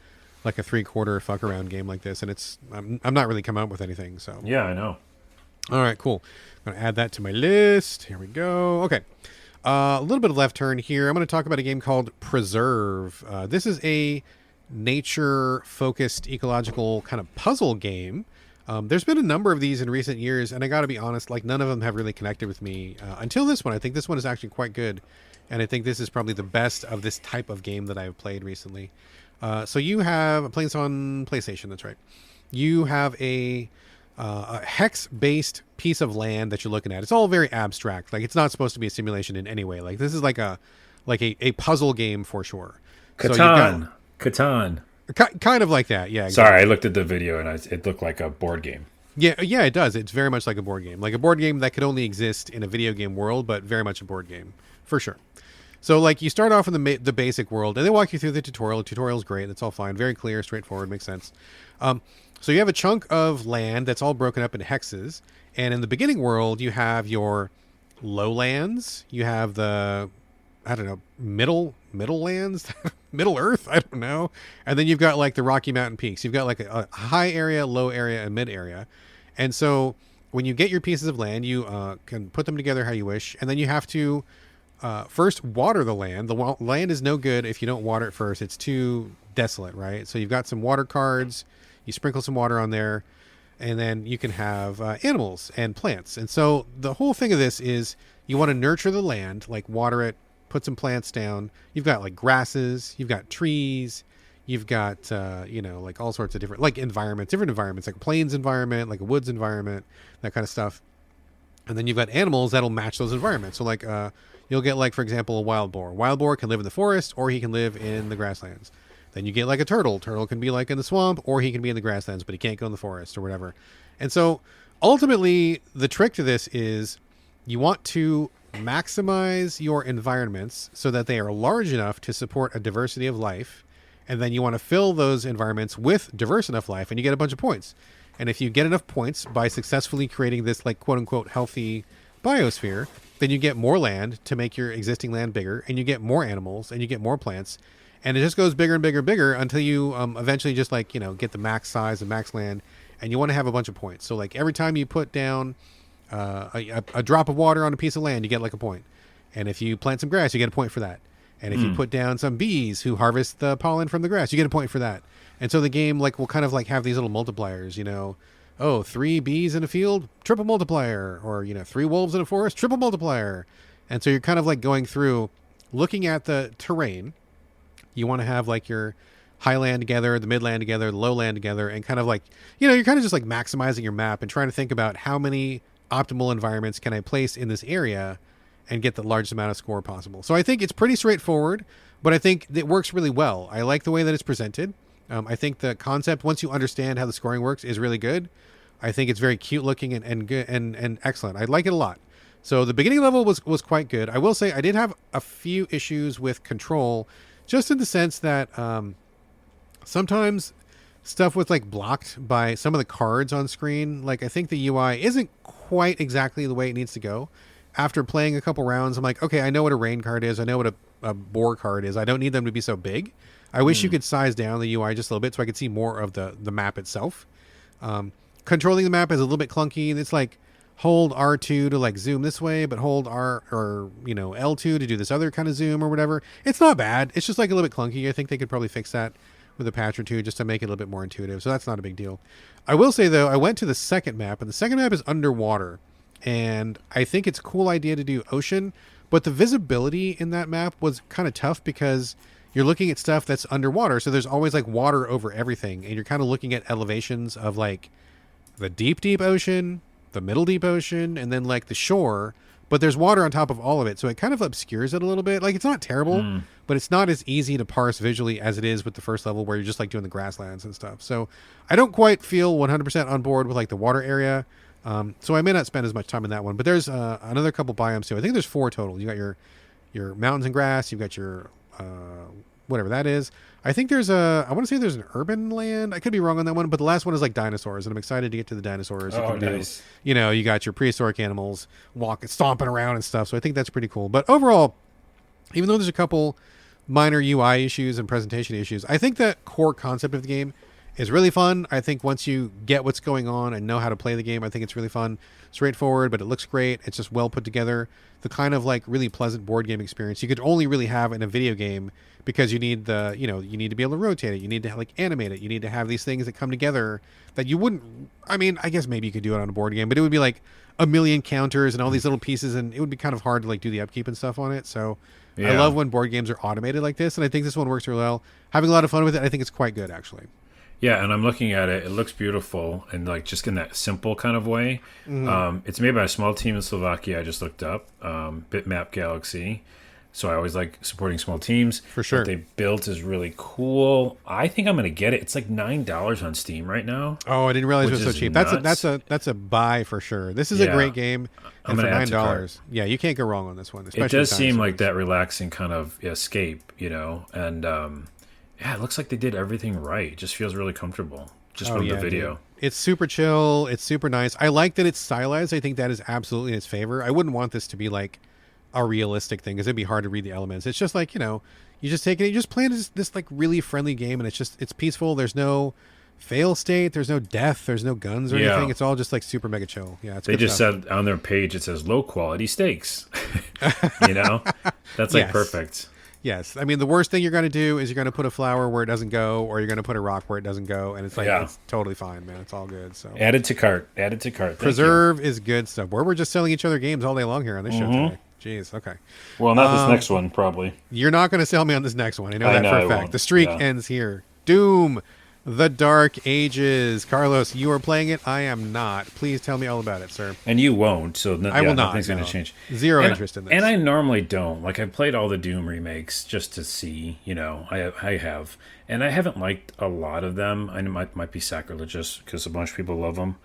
3/4 fuck around game like this, and I'm not really coming up with anything. So Yeah, I know. all right, cool. I'm gonna add that to my list. Here we go. Okay. A little bit of left turn here. I'm going to talk about a game called Preserve. This is a nature-focused ecological kind of puzzle game. There's been a number of these in recent years, and I got to be honest, like none of them have really connected with me until this one. I think this one is actually quite good, and I think this is probably the best of this type of game that I've played recently. So you have playing this on PlayStation. That's right. You have a hex-based piece of land that you're looking at. It's all very abstract. Like it's not supposed to be a simulation in any way. Like this is like a puzzle game for sure. Catan. Kind of like that. Yeah. Exactly. Sorry, I looked at the video and it looked like a board game. Yeah, it does. It's very much like a board game. Like a board game that could only exist in a video game world, but very much a board game for sure. So like you start off in the basic world, and they walk you through the tutorial. The tutorial is great. That's all fine. Very clear, straightforward, makes sense. So you have a chunk of land that's all broken up into hexes, and in the beginning world, you have your lowlands. You have the, I don't know, middle lands, Middle Earth. I don't know. And then you've got like the Rocky Mountain peaks. You've got like a high area, low area, and mid area. And so when you get your pieces of land, you can put them together how you wish, and then you have to first water the land. The land is no good if you don't water it first. It's too desolate, right? So you've got some water cards. You sprinkle some water on there, and then you can have animals and plants. And so the whole thing of this is you want to nurture the land, like water it, put some plants down. You've got like grasses, you've got trees, you've got, like all sorts of different, like different environments, like a plains environment, like a woods environment, that kind of stuff. And then you've got animals that'll match those environments. So like, you'll get like, for example, a wild boar. Wild boar can live in the forest, or he can live in the grasslands. Then you get like a turtle. Turtle can be like in the swamp, or he can be in the grasslands, but he can't go in the forest or whatever. And so ultimately the trick to this is you want to maximize your environments so that they are large enough to support a diversity of life. And then you want to fill those environments with diverse enough life, and you get a bunch of points. And if you get enough points by successfully creating this like quote unquote healthy biosphere, then you get more land to make your existing land bigger, and you get more animals, and you get more plants. And it just goes bigger and bigger and bigger until you eventually just like, get the max size and max land, and you want to have a bunch of points. So like every time you put down a drop of water on a piece of land, you get like a point. And if you plant some grass, you get a point for that. And if you put down some bees who harvest the pollen from the grass, you get a point for that. And so the game like will kind of like have these little multipliers, oh, 3 bees in a field, triple multiplier, or 3 wolves in a forest, triple multiplier. And so you're kind of like going through looking at the terrain. You want to have like your highland together, the midland together, the lowland together, and kind of like, you're kind of just like maximizing your map and trying to think about how many optimal environments can I place in this area and get the largest amount of score possible. So I think it's pretty straightforward, but I think it works really well. I like the way that it's presented. I think the concept, once you understand how the scoring works, is really good. I think it's very cute looking and good and excellent. I like it a lot. So the beginning level was quite good. I will say I did have a few issues with control, just in the sense that sometimes stuff was like blocked by some of the cards on screen. Like I think the UI isn't quite exactly the way it needs to go. After playing a couple rounds, I'm like, okay, I know what a rain card is. I know what a a board card is. I don't need them to be so big. I wish you could size down the UI just a little bit so I could see more of the map itself. Controlling the map is a little bit clunky. It's like hold R2 to like zoom this way, but hold R or L2 to do this other kind of zoom or whatever. It's not bad. It's just like a little bit clunky. I think they could probably fix that with a patch or two just to make it a little bit more intuitive. So that's not a big deal. I will say though, I went to the second map, and the second map is underwater, and I think it's a cool idea to do ocean, but the visibility in that map was kind of tough because you're looking at stuff that's underwater. So there's always like water over everything, and you're kind of looking at elevations of like the deep, deep ocean, the middle deep ocean, and then like the shore, but there's water on top of all of it. So it kind of obscures it a little bit. Like it's not terrible, but it's not as easy to parse visually as it is with the first level where you're just like doing the grasslands and stuff. So I don't quite feel 100% on board with like the water area. So I may not spend as much time in that one, but there's another couple biomes too. I think there's 4 total. You got your mountains and grass, you've got your, whatever that is. I think there's I want to say there's an urban land. I could be wrong on that one, but the last one is like dinosaurs, and I'm excited to get to the dinosaurs. Oh, nice. You got your prehistoric animals stomping around and stuff. So I think that's pretty cool. But overall, even though there's a couple minor UI issues and presentation issues, I think that core concept of the game is really fun. I think once you get what's going on and know how to play the game, I think it's really fun. Straightforward, but it looks great. It's just well put together. The kind of like really pleasant board game experience you could only really have in a video game, because you need you need to be able to rotate it. You need to like animate it. You need to have these things that come together that you wouldn't. I mean, I guess maybe you could do it on a board game, but it would be like a million counters and all these little pieces, and it would be kind of hard to like do the upkeep and stuff on it. So I love when board games are automated like this, and I think this one works really well. Having a lot of fun with it. I think it's quite good, actually. Yeah, and I'm looking at it. It looks beautiful, and like just in that simple kind of way. It's made by a small team in Slovakia. I just looked up, Bitmap Galaxy. So I always like supporting small teams. For sure. What they built is really cool. I think I'm going to get it. It's like $9 on Steam right now. Oh, I didn't realize it was so cheap. Nuts. That's a buy for sure. This is a great game, and for $9, yeah, you can't go wrong on this one. It does seem like that relaxing kind of escape, and yeah, it looks like they did everything right. It just feels really comfortable just from the video. Dude. It's super chill. It's super nice. I like that it's stylized. I think that is absolutely in its favor. I wouldn't want this to be like a realistic thing, because it'd be hard to read the elements. It's just like, you just take it, you just play this like really friendly game, and it's peaceful. There's no fail state, there's no death, there's no guns or anything. It's all just like super mega chill. Yeah, it's they just said on their page, it says low quality stakes. That's like perfect. Yes. I mean, the worst thing you're going to do is you're going to put a flower where it doesn't go, or you're going to put a rock where it doesn't go, and it's like it's totally fine, man. It's all good. So add it to cart. Preserve is good stuff. We're just selling each other games all day long here on this show today. Jeez, okay. Well, not this next one, probably. You're not going to sell me on this next one. I know that for a fact. The streak ends here. Doom, The Dark Ages. Carlos, you are playing it. I am not. Please tell me all about it, sir. And you won't, so I will not. Nothing's going to change. Zero interest in this. And I normally don't. Like, I've played all the Doom remakes just to see, I have. And I haven't liked a lot of them. I know it might be sacrilegious because a bunch of people love them.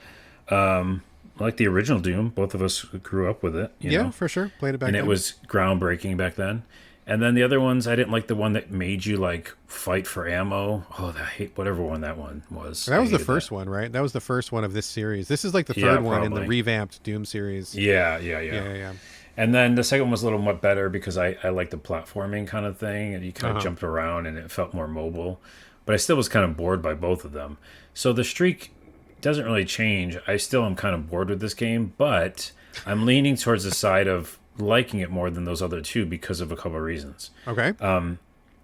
I like the original Doom. Both of us grew up with it. You know? For sure. Played it back then. And it was groundbreaking back then. And then the other ones, I didn't like the one that made you like fight for ammo. Oh, I hate whatever one that one was. That was the first one, right? That was the first one of this series. This is like the third one in the revamped Doom series. Yeah. And then the second one was a little much better because I like the platforming kind of thing, and you kind of jumped around and it felt more mobile. But I still was kind of bored by both of them. So the streak doesn't really change. I still am kind of bored with this game, but I'm leaning towards the side of liking it more than those other two because of a couple of reasons. Okay.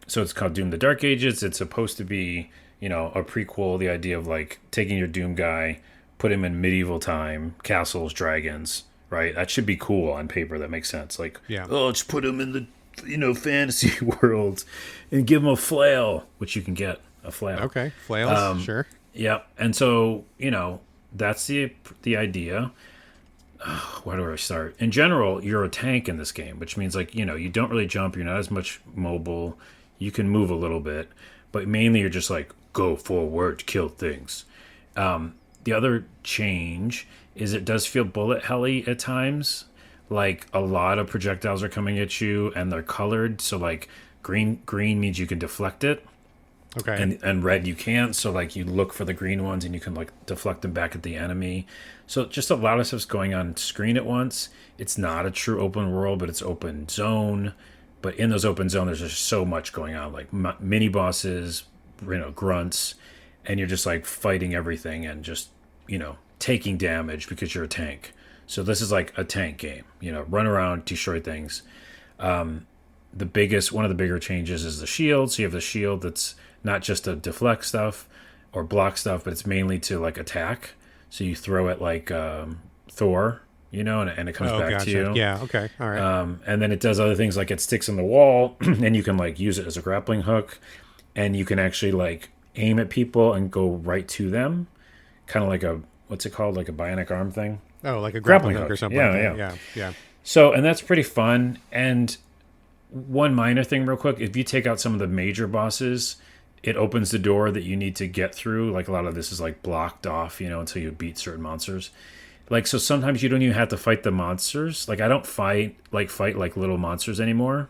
So it's called Doom: The Dark Ages. It's supposed to be, a prequel. The idea of like taking your Doom guy, put him in medieval time, castles, dragons, right? That should be cool on paper. That makes sense. Like, just put him in the, fantasy world and give him a flail, which you can get a flail. Okay. Flails, sure. Yeah. And so, that's the idea. Where do I start? In general, you're a tank in this game, which means like, you don't really jump. You're not as much mobile. You can move a little bit, but mainly you're just like, go forward, kill things. The other change is it does feel bullet helly at times. Like a lot of projectiles are coming at you and they're colored. So like green means you can deflect it. Okay. And red you can't. So like you look for the green ones and you can like deflect them back at the enemy. So just a lot of stuff's going on screen at once. It's not a true open world, but it's open zone. But in those open zones, there's just so much going on, like mini bosses, grunts, and you're just like fighting everything and just taking damage because you're a tank. So this is like a tank game. Run around, destroy things. One of the bigger changes is the shield. So you have the shield that's not just to deflect stuff or block stuff, but it's mainly to like attack. So you throw it like Thor, and it comes back to you. Yeah, okay, all right. And then it does other things, like it sticks in the wall, and you can like use it as a grappling hook, and you can actually like aim at people and go right to them, kind of like what's it called, like a bionic arm thing. Oh, like a grappling hook or something. Yeah. So, and that's pretty fun. And one minor thing real quick, if you take out some of the major bosses, it opens the door that you need to get through. Like a lot of this is like blocked off, until you beat certain monsters. Like, so sometimes you don't even have to fight the monsters. Like I don't fight like little monsters anymore.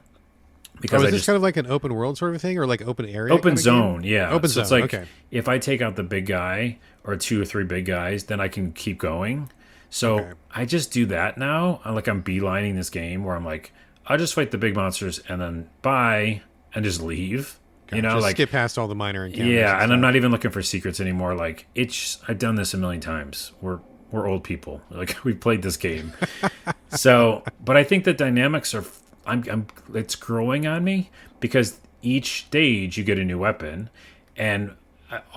Because is this kind of like an open world sort of thing, or like open area? Open zone, yeah. Open zone, it's like, okay. If I take out the big guy or 2 or 3 big guys, then I can keep going. So I just do that now. I'm beelining this game where I'm like, I'll just fight the big monsters and then bye and just leave. Gotcha. Just skip past all the minor encounters. Yeah, and I'm not even looking for secrets anymore. Like I've done this a million times. We're old people. Like we played this game. So, but I think the dynamics are. It's growing on me because each stage you get a new weapon, and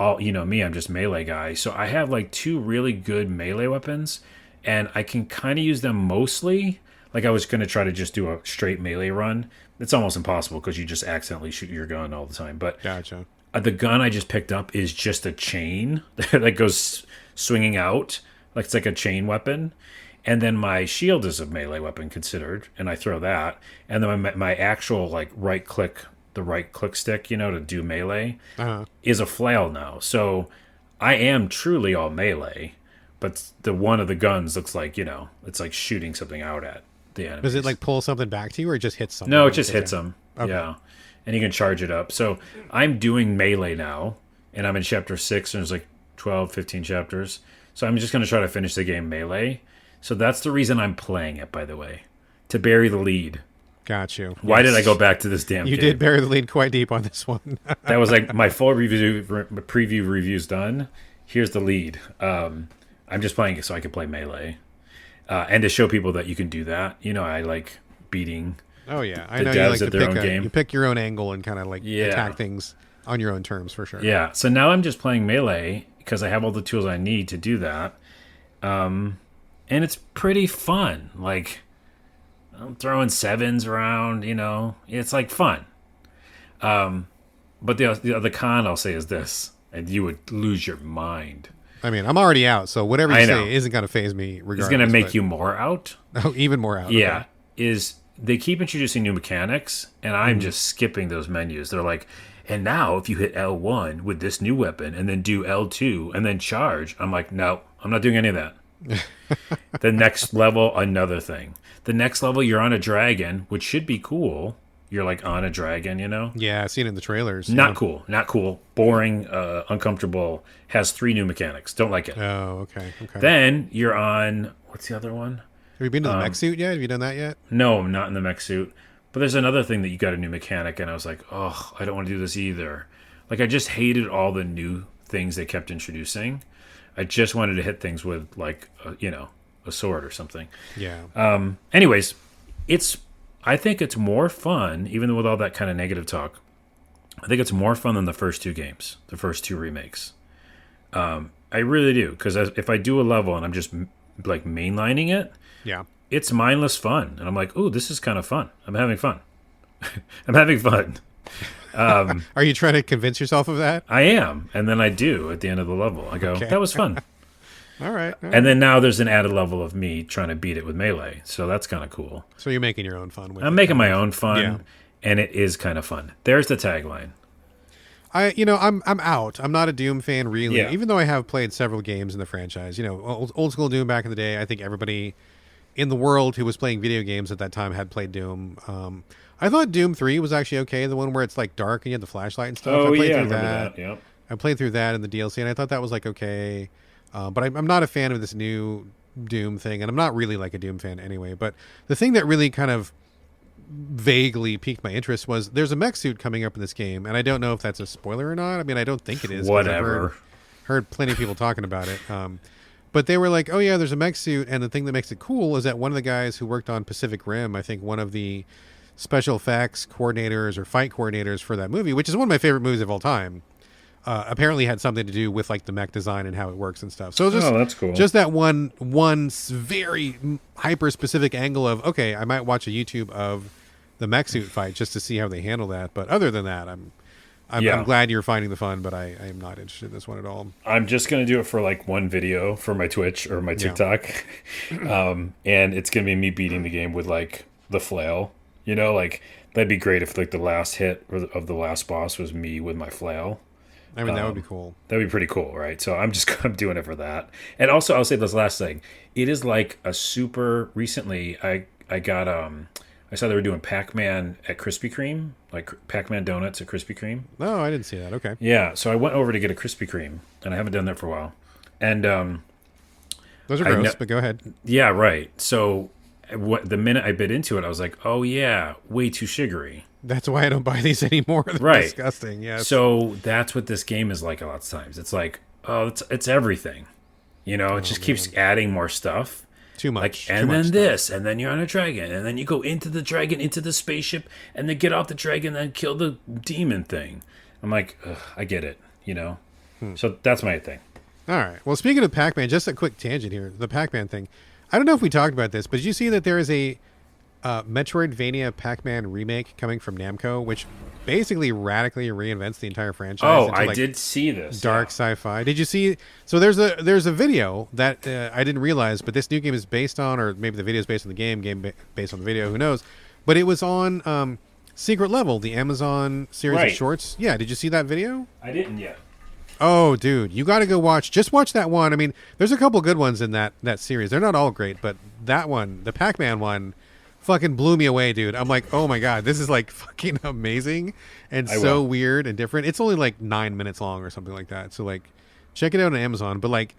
me, I'm just melee guy. So I have like 2 really good melee weapons, and I can kind of use them mostly. Like I was going to try to just do a straight melee run. It's almost impossible because you just accidentally shoot your gun all the time. But gotcha. The gun I just picked up is just a chain that goes swinging out. Like it's like a chain weapon. And then my shield is a melee weapon considered, and I throw that. And then my actual like right click stick, to do melee, is a flail now. So I am truly all melee, but one of the guns looks like it's like shooting something out at the enemy. Does it like pull something back to you, or it just hits something? No, it just hits them. Okay. Yeah, and you can charge it up. So I'm doing melee now, and I'm in chapter 6, and there's like 12, 15 chapters. So I'm just going to try to finish the game melee. So that's the reason I'm playing it, by the way, to bury the lead. Got you. Why did I go back to this damn game? You did bury the lead quite deep on this one. That was like my full preview review's done. Here's the lead. I'm just playing it so I can play melee. And to show people that you can do that. I like beating I the know devs you like at their own game. You pick your own angle and kind of like attack things on your own terms, for sure. Yeah, so now I'm just playing melee because I have all the tools I need to do that. And it's pretty fun. Like, I'm throwing 7s around, It's, like, fun. But the con, I'll say, is this. And you would lose your mind. I mean, I'm already out, so whatever you say isn't going to phase me regardless. It's going to make you more out. Oh, even more out. Yeah. Okay. They keep introducing new mechanics, and I'm just skipping those menus. They're like, and now if you hit L1 with this new weapon, and then do L2, and then charge, I'm like, no, I'm not doing any of that. The next level, another thing. The next level, you're on a dragon, which should be cool. You're like on a dragon, Yeah, I've seen it in the trailers. Not cool. Boring, uncomfortable. Has 3 new mechanics. Don't like it. Oh, okay. Then you're on, what's the other one? Have you been to the mech suit yet? Have you done that yet? No, I'm not in the mech suit. But there's another thing that you got a new mechanic, and I was like, oh, I don't want to do this either. Like, I just hated all the new things they kept introducing. I just wanted to hit things with, like, a sword or something. Yeah. Anyways, I think it's more fun, even with all that kind of negative talk. I think it's more fun than the first 2 games, the first 2 remakes. I really do, because if I do a level and I'm just, like, mainlining it, it's mindless fun. And I'm like, ooh, this is kind of fun. I'm having fun. I'm having fun. Are you trying to convince yourself of that? I am. And then I do at the end of the level. I go, that was fun. All right. And then now there's an added level of me trying to beat it with melee. So that's kind of cool. So you're making your own fun with it. I'm making my own fun, and it is kind of fun. There's the tagline. I'm out. I'm not a Doom fan, really, even though I have played several games in the franchise. Old school Doom back in the day, I think everybody in the world who was playing video games at that time had played Doom. I thought Doom 3 was actually okay, the one where it's like dark and you had the flashlight and stuff. Oh, I played yeah, I through remember that. that. Yep. I played through that in the DLC, and I thought that was like okay. But I'm not a fan of this new Doom thing, and I'm not really like a Doom fan anyway. But the thing that really kind of vaguely piqued my interest was there's a mech suit coming up in this game, and I don't know if that's a spoiler or not. I mean, I don't think it is. 'Cause Whatever. I've heard plenty of people talking about it. But they were like, oh yeah, there's a mech suit, and the thing that makes it cool is that one of the guys who worked on Pacific Rim, I think one of the special effects coordinators or fight coordinators for that movie, which is one of my favorite movies of all time, apparently had something to do with like the mech design and how it works and stuff. So it was just, that's cool. just that one very hyper specific angle of, okay, I might watch a YouTube of the mech suit fight just to see how they handle that. But other than that, I'm glad you're finding the fun, but I am not interested in this one at all. I'm just gonna do it for like one video for my Twitch or my TikTok, and it's gonna be me beating the game with like the flail. You know, like that'd be great if like the last hit of the last boss was me with my flail. I mean, that would be cool. That'd be pretty cool, right? So I'm doing it for that. And also, I'll say this last thing. It is like a super. Recently, I got I saw they were doing Pac-Man at Krispy Kreme, like Pac-Man donuts at Krispy Kreme. Oh, I didn't see that. Okay. Yeah, so I went over to get a Krispy Kreme, and I haven't done that for a while. And those are gross, but go ahead. yeah, right. So the minute I bit into it, I was like, oh yeah, way too sugary. That's why I don't buy these anymore. They're Right. disgusting. Yes. So that's what this game is like a lot of times. It's like, oh, it's everything. You know, it just keeps adding more stuff. Too much. Like, and then this, and then you're on a dragon, and then you go into the dragon, into the spaceship, and then get off the dragon, and then kill the demon thing. I'm like, ugh, I get it, you know? So that's my thing. All right. Well, speaking of Pac-Man, just a quick tangent here. The Pac-Man thing. I don't know if we talked about this, but did you see that there is a Metroidvania Pac-Man remake coming from Namco, which basically radically reinvents the entire franchise? Oh, into, I like, did see this. dark sci-fi. Did you see? So there's a video that I didn't realize, but this new game is based on, or maybe the video is based on the game based on the video. Who knows? But it was on Secret Level, the Amazon series of shorts. Yeah, did you see that video? I didn't yet. Oh, dude, you got to go watch. Just watch that one. I mean, there's a couple good ones in that series. They're not all great, but that one, the Pac-Man one, fucking blew me away, dude. I'm like, oh my god, this is like fucking amazing and so weird and different. It's only like 9 minutes long or something like that. So like, check it out on Amazon. But like,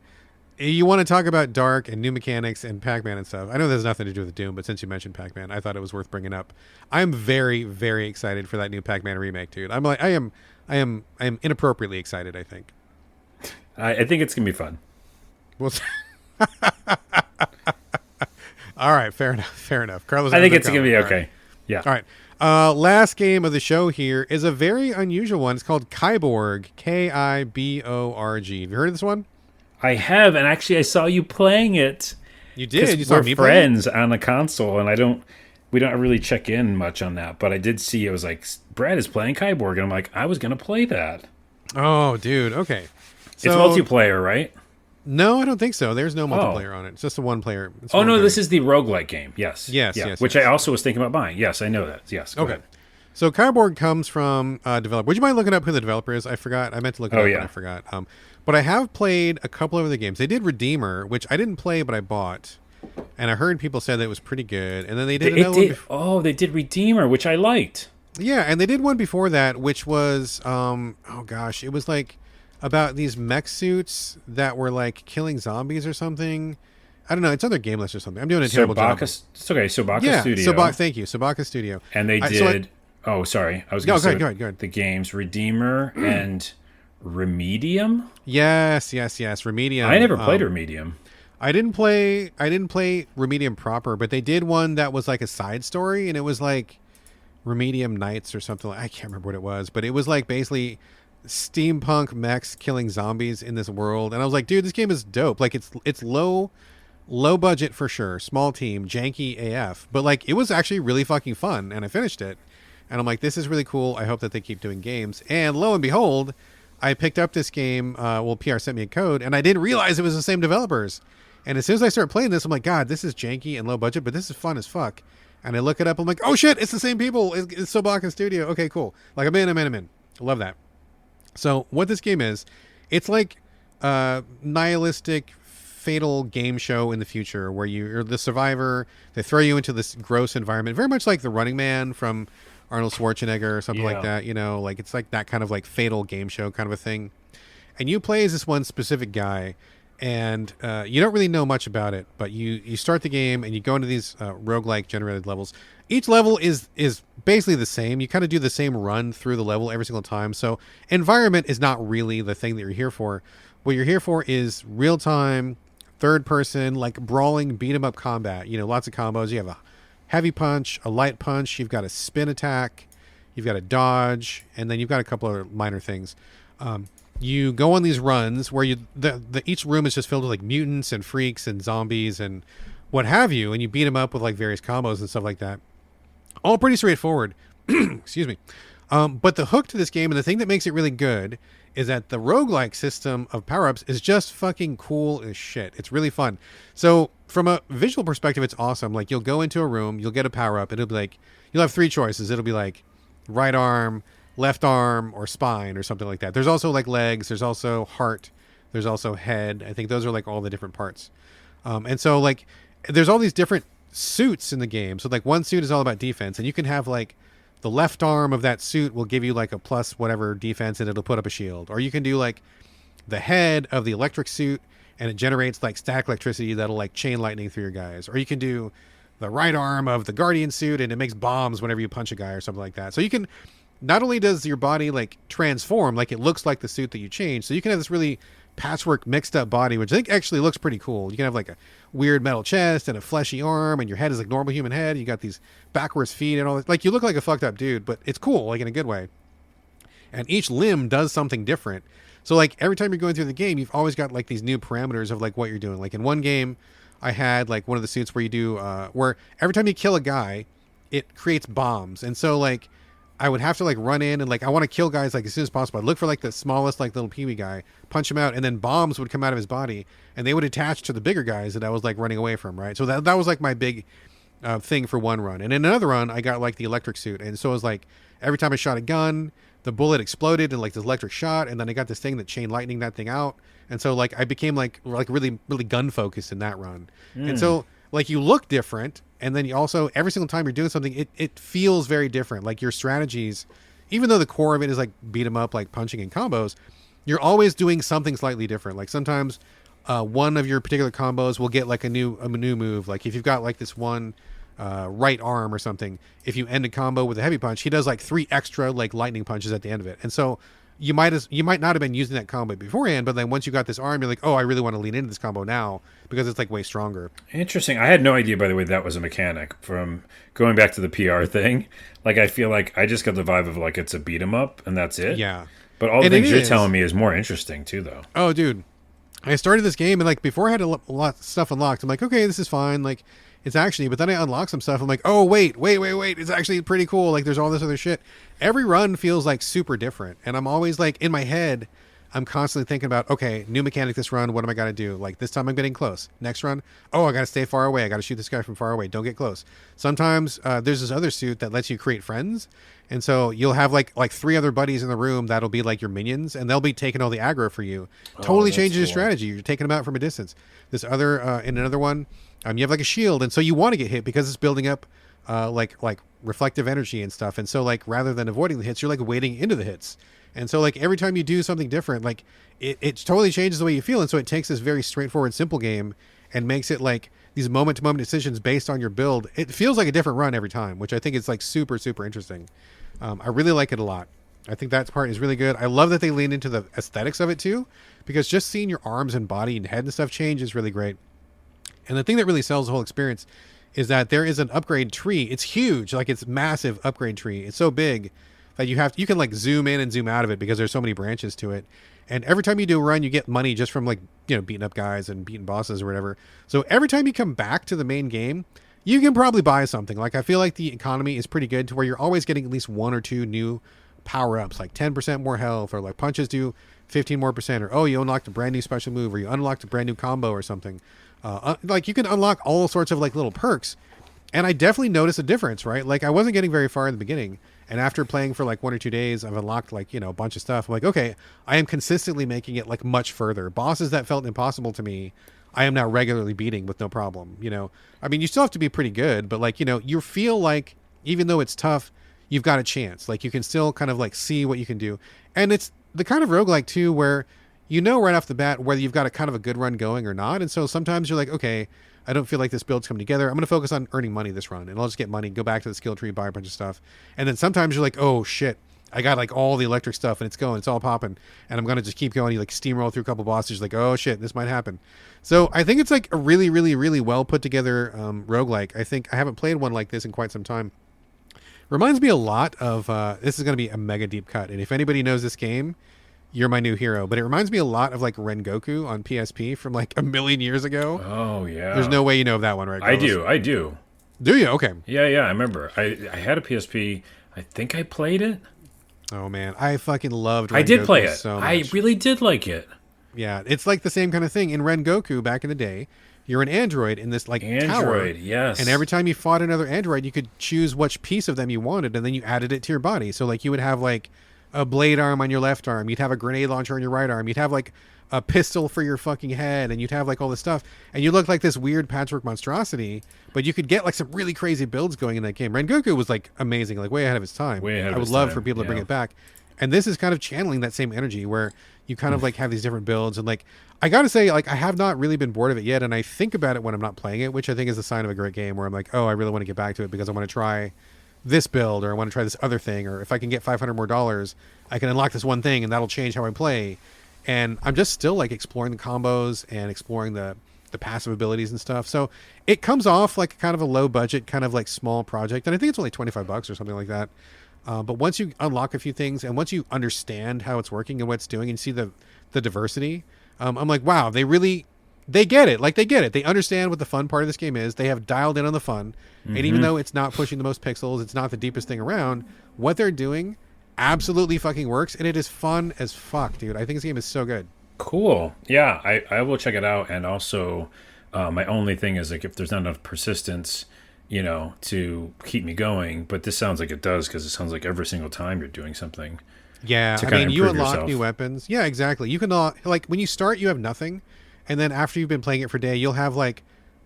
you want to talk about dark and new mechanics and Pac-Man and stuff. I know there's nothing to do with Doom, but since you mentioned Pac-Man, I thought it was worth bringing up. I'm very, very excited for that new Pac-Man remake, dude. I'm like, I am inappropriately excited, I think. I think it's gonna be fun. Well, all right, fair enough. Carlos, I think it's gonna be okay. Right. Yeah. All right. Last game of the show here is a very unusual one. It's called Kiborg, Kiborg. Have you heard of this one? I have, and actually, I saw you playing it. You did. You saw we're me friends on the console, and we don't really check in much on that. But I did see it was like Brad is playing Kiborg, and I'm like, I was gonna play that. Oh, dude. Okay. So, it's multiplayer, right? No, I don't think so. There's no multiplayer on it. It's just a one player. Oh no, this is the roguelike game. Yes. Yes. Which I also was thinking about buying. Yes, I know that. Yes. Go ahead. So Kiborg comes from a developer. Would you mind looking up who the developer is? I forgot. I meant to look it up, but I forgot. But I have played a couple of the games. They did Redeemer, which I didn't play, but I bought. And I heard people said that it was pretty good. And then they did another one. They did Redeemer, which I liked. Yeah, and they did one before that, which was, it was like about these mech suits that were like killing zombies or something. I don't know. It's on their game list or something. I'm doing a terrible job. It's okay. Sobaka Studio. Thank you. Sobaka Studio. And they did... sorry. I was going to say go ahead. The games Redeemer and Remedium? Yes. Remedium. I never played Remedium. I didn't play Remedium proper, but they did one that was like a side story, and it was like Remedium Knights or something. I can't remember what it was, but it was like basically steampunk mechs killing zombies in this world. And I was like, dude, this game is dope. Like it's low budget for sure, small team, janky AF, but like it was actually really fucking fun, and I finished it. And I'm like, this is really cool. I hope that they keep doing games. And lo and behold, I picked up this game. PR sent me a code, and I didn't realize it was the same developers. And as soon as I started playing this, I'm like, God, this is janky and low budget, but this is fun as fuck. And I look it up. I'm like, oh shit, it's the same people. It's Sobaka Studio. Okay, cool. Like I'm in. I love that. So what this game is, it's like a nihilistic, fatal game show in the future where you're the survivor. They throw you into this gross environment, very much like The Running Man from Arnold Schwarzenegger or something like that. You know, like it's like that kind of like fatal game show kind of a thing. And you play as this one specific guy, and you don't really know much about it, but you start the game and you go into these roguelike generated levels. Each level is basically the same. You kind of do the same run through the level every single time. So environment is not really the thing that you're here for. What you're here for is real time, third person, like brawling, beat 'em up combat. You know, lots of combos. You have a heavy punch, a light punch. You've got a spin attack. You've got a dodge, and then you've got a couple of minor things. You go on these runs where each room is just filled with like mutants and freaks and zombies and what have you, and you beat them up with like various combos and stuff like that. All pretty straightforward. Excuse me. But the hook to this game and the thing that makes it really good is that the roguelike system of power-ups is just fucking cool as shit. It's really fun. So from a visual perspective, it's awesome. Like you'll go into a room, you'll get a power-up, and it'll be like, you'll have three choices. It'll be like right arm, left arm, or spine or something like that. There's also like legs, there's also heart, there's also head. I think those are like all the different parts. And so like there's all these different suits in the game. So like one suit is all about defense, and you can have like the left arm of that suit will give you like a plus whatever defense and it'll put up a shield. Or you can do like the head of the electric suit and it generates like static electricity that'll like chain lightning through your guys. Or you can do the right arm of the guardian suit and it makes bombs whenever you punch a guy or something like that. So you can, not only does your body like transform, like it looks like the suit that you change, so you can have this really patchwork mixed up body, which I think actually looks pretty cool. You can have like a weird metal chest and a fleshy arm, and your head is like normal human head. You got these backwards feet and all this. Like you look like a fucked up dude, but it's cool, like in a good way. And each limb does something different. So like every time you're going through the game, you've always got like these new parameters of like what you're doing. Like in one game, I had like one of the suits where you do where every time you kill a guy, it creates bombs. And so like I would have to like run in and like I want to kill guys like as soon as possible. I'd look for like the smallest like little peewee guy, punch him out, and then bombs would come out of his body and they would attach to the bigger guys that I was like running away from, right? So that was like my big thing for one run. And in another run, I got like the electric suit, and so it was like every time I shot a gun, the bullet exploded in like this electric shot, and then I got this thing that chain lightning that thing out, and so like I became like really gun focused in that run. And so like you look different, and then you also every single time you're doing something, it feels very different. Like your strategies, even though the core of it is like beat 'em up, like punching and combos, you're always doing something slightly different. Like sometimes one of your particular combos will get like a new move. Like if you've got like this one right arm or something, if you end a combo with a heavy punch, he does like 3 extra like lightning punches at the end of it. And so you might not have been using that combo beforehand, but then once you got this arm, you're like, oh, I really want to lean into this combo now because it's like way stronger. Interesting. I had no idea, by the way, that was a mechanic. From going back to the PR thing, like I feel like I just got the vibe of like it's a beat 'em up and that's it. Yeah. But all the things you're telling me is more interesting too, though. Oh, dude. I started this game and like before I had a lot of stuff unlocked, I'm like, okay, this is fine. Like it's actually, but then I unlock some stuff. I'm like, oh, wait. It's actually pretty cool. Like there's all this other shit. Every run feels like super different. And I'm always like in my head, I'm constantly thinking about, okay, new mechanic this run. What am I going to do? Like this time I'm getting close. Next run, oh, I got to stay far away. I got to shoot this guy from far away. Don't get close. Sometimes there's this other suit that lets you create friends. And so you'll have like 3 other buddies in the room that'll be like your minions, and they'll be taking all the aggro for you. Totally changes your strategy. You're taking them out from a distance. This other in another one, you have like a shield, and so you want to get hit because it's building up like reflective energy and stuff. And so like rather than avoiding the hits, you're like wading into the hits. And so like every time you do something different, like it totally changes the way you feel. And so it takes this very straightforward, simple game and makes it like these moment-to-moment decisions based on your build. It feels like a different run every time, which I think is like super, super interesting. I really like it a lot. I think that part is really good. I love that they lean into the aesthetics of it too, because just seeing your arms and body and head and stuff change is really great. And the thing that really sells the whole experience is that there is an upgrade tree. It's huge, like it's massive upgrade tree. It's so big that you can like zoom in and zoom out of it because there's so many branches to it. And every time you do a run, you get money just from like, you know, beating up guys and beating bosses or whatever. So every time you come back to the main game, you can probably buy something. Like I feel like the economy is pretty good to where you're always getting at least 1 or 2 new power-ups, like 10% more health, or like punches do 15 more percent, or oh, you unlocked a brand new special move, or you unlocked a brand new combo or something. Like you can unlock all sorts of like little perks. And I definitely noticed a difference, right? Like I wasn't getting very far in the beginning. And after playing for like 1 or 2 days, I've unlocked like, you know, a bunch of stuff. I'm like, okay, I am consistently making it like much further. Bosses that felt impossible to me, I am now regularly beating with no problem. You know, I mean, you still have to be pretty good, but like, you know, you feel like even though it's tough, you've got a chance. Like you can still kind of like see what you can do. And it's the kind of roguelike too, where you know right off the bat whether you've got a kind of a good run going or not. And so sometimes you're like, okay, I don't feel like this build's coming together. I'm going to focus on earning money this run, and I'll just get money, go back to the skill tree, buy a bunch of stuff. And then sometimes you're like, oh shit, I got like all the electric stuff and it's going, it's all popping, and I'm going to just keep going. You like steamroll through a couple bosses, like, oh shit, this might happen. So I think it's like a really, really, really well put together roguelike. I think I haven't played one like this in quite some time. Reminds me a lot of, this is going to be a mega deep cut, and if anybody knows this game, you're my new hero. But it reminds me a lot of like Rengoku on PSP from like a million years ago. Oh yeah. There's no way you know of that one, right, Carlos? I do. Do you? Okay. Yeah, I remember. I had a PSP. I think I played it. Oh man, I fucking loved Rengoku I did play it. so much. I really did like it. Yeah, it's like the same kind of thing. In Rengoku back in the day, you're an android in this like tower. Yes. And every time you fought another android, you could choose which piece of them you wanted, and then you added it to your body. So like you would have like a blade arm on your left arm, you'd have a grenade launcher on your right arm, you'd have like a pistol for your fucking head, and you'd have like all this stuff, and you look like this weird patchwork monstrosity, but you could get like some really crazy builds going in that game. Rengoku was like amazing, like way ahead of its time. I would love for people to bring it back. And this is kind of channeling that same energy where you kind of like have these different builds, and like I gotta say, like I have not really been bored of it yet, and I think about it when I'm not playing it, which I think is a sign of a great game, where I'm like, oh, I really want to get back to it because I want to try this build, or I want to try this other thing, or if I can get $500 more, I can unlock this one thing and that'll change how I play. And I'm just still like exploring the combos and exploring the passive abilities and stuff. So it comes off like kind of a low budget, kind of like small project, and I think it's only $25 or something like that. But once you unlock a few things, and once you understand how it's working and what it's doing, and see the diversity, I'm like, wow, they get it. Like they get it. They understand what the fun part of this game is. They have dialed in on the fun. Mm-hmm. And even though it's not pushing the most pixels, it's not the deepest thing around, what they're doing absolutely fucking works. And it is fun as fuck, dude. I think this game is so good. Cool. Yeah, I will check it out. And also, my only thing is like if there's not enough persistence, to keep me going. But this sounds like it does, because it sounds like every single time you're doing something. Yeah, I mean, you unlock new weapons. Yeah, exactly. You can, like, when you start, you have nothing. And then after you've been playing it for a day, you'll have like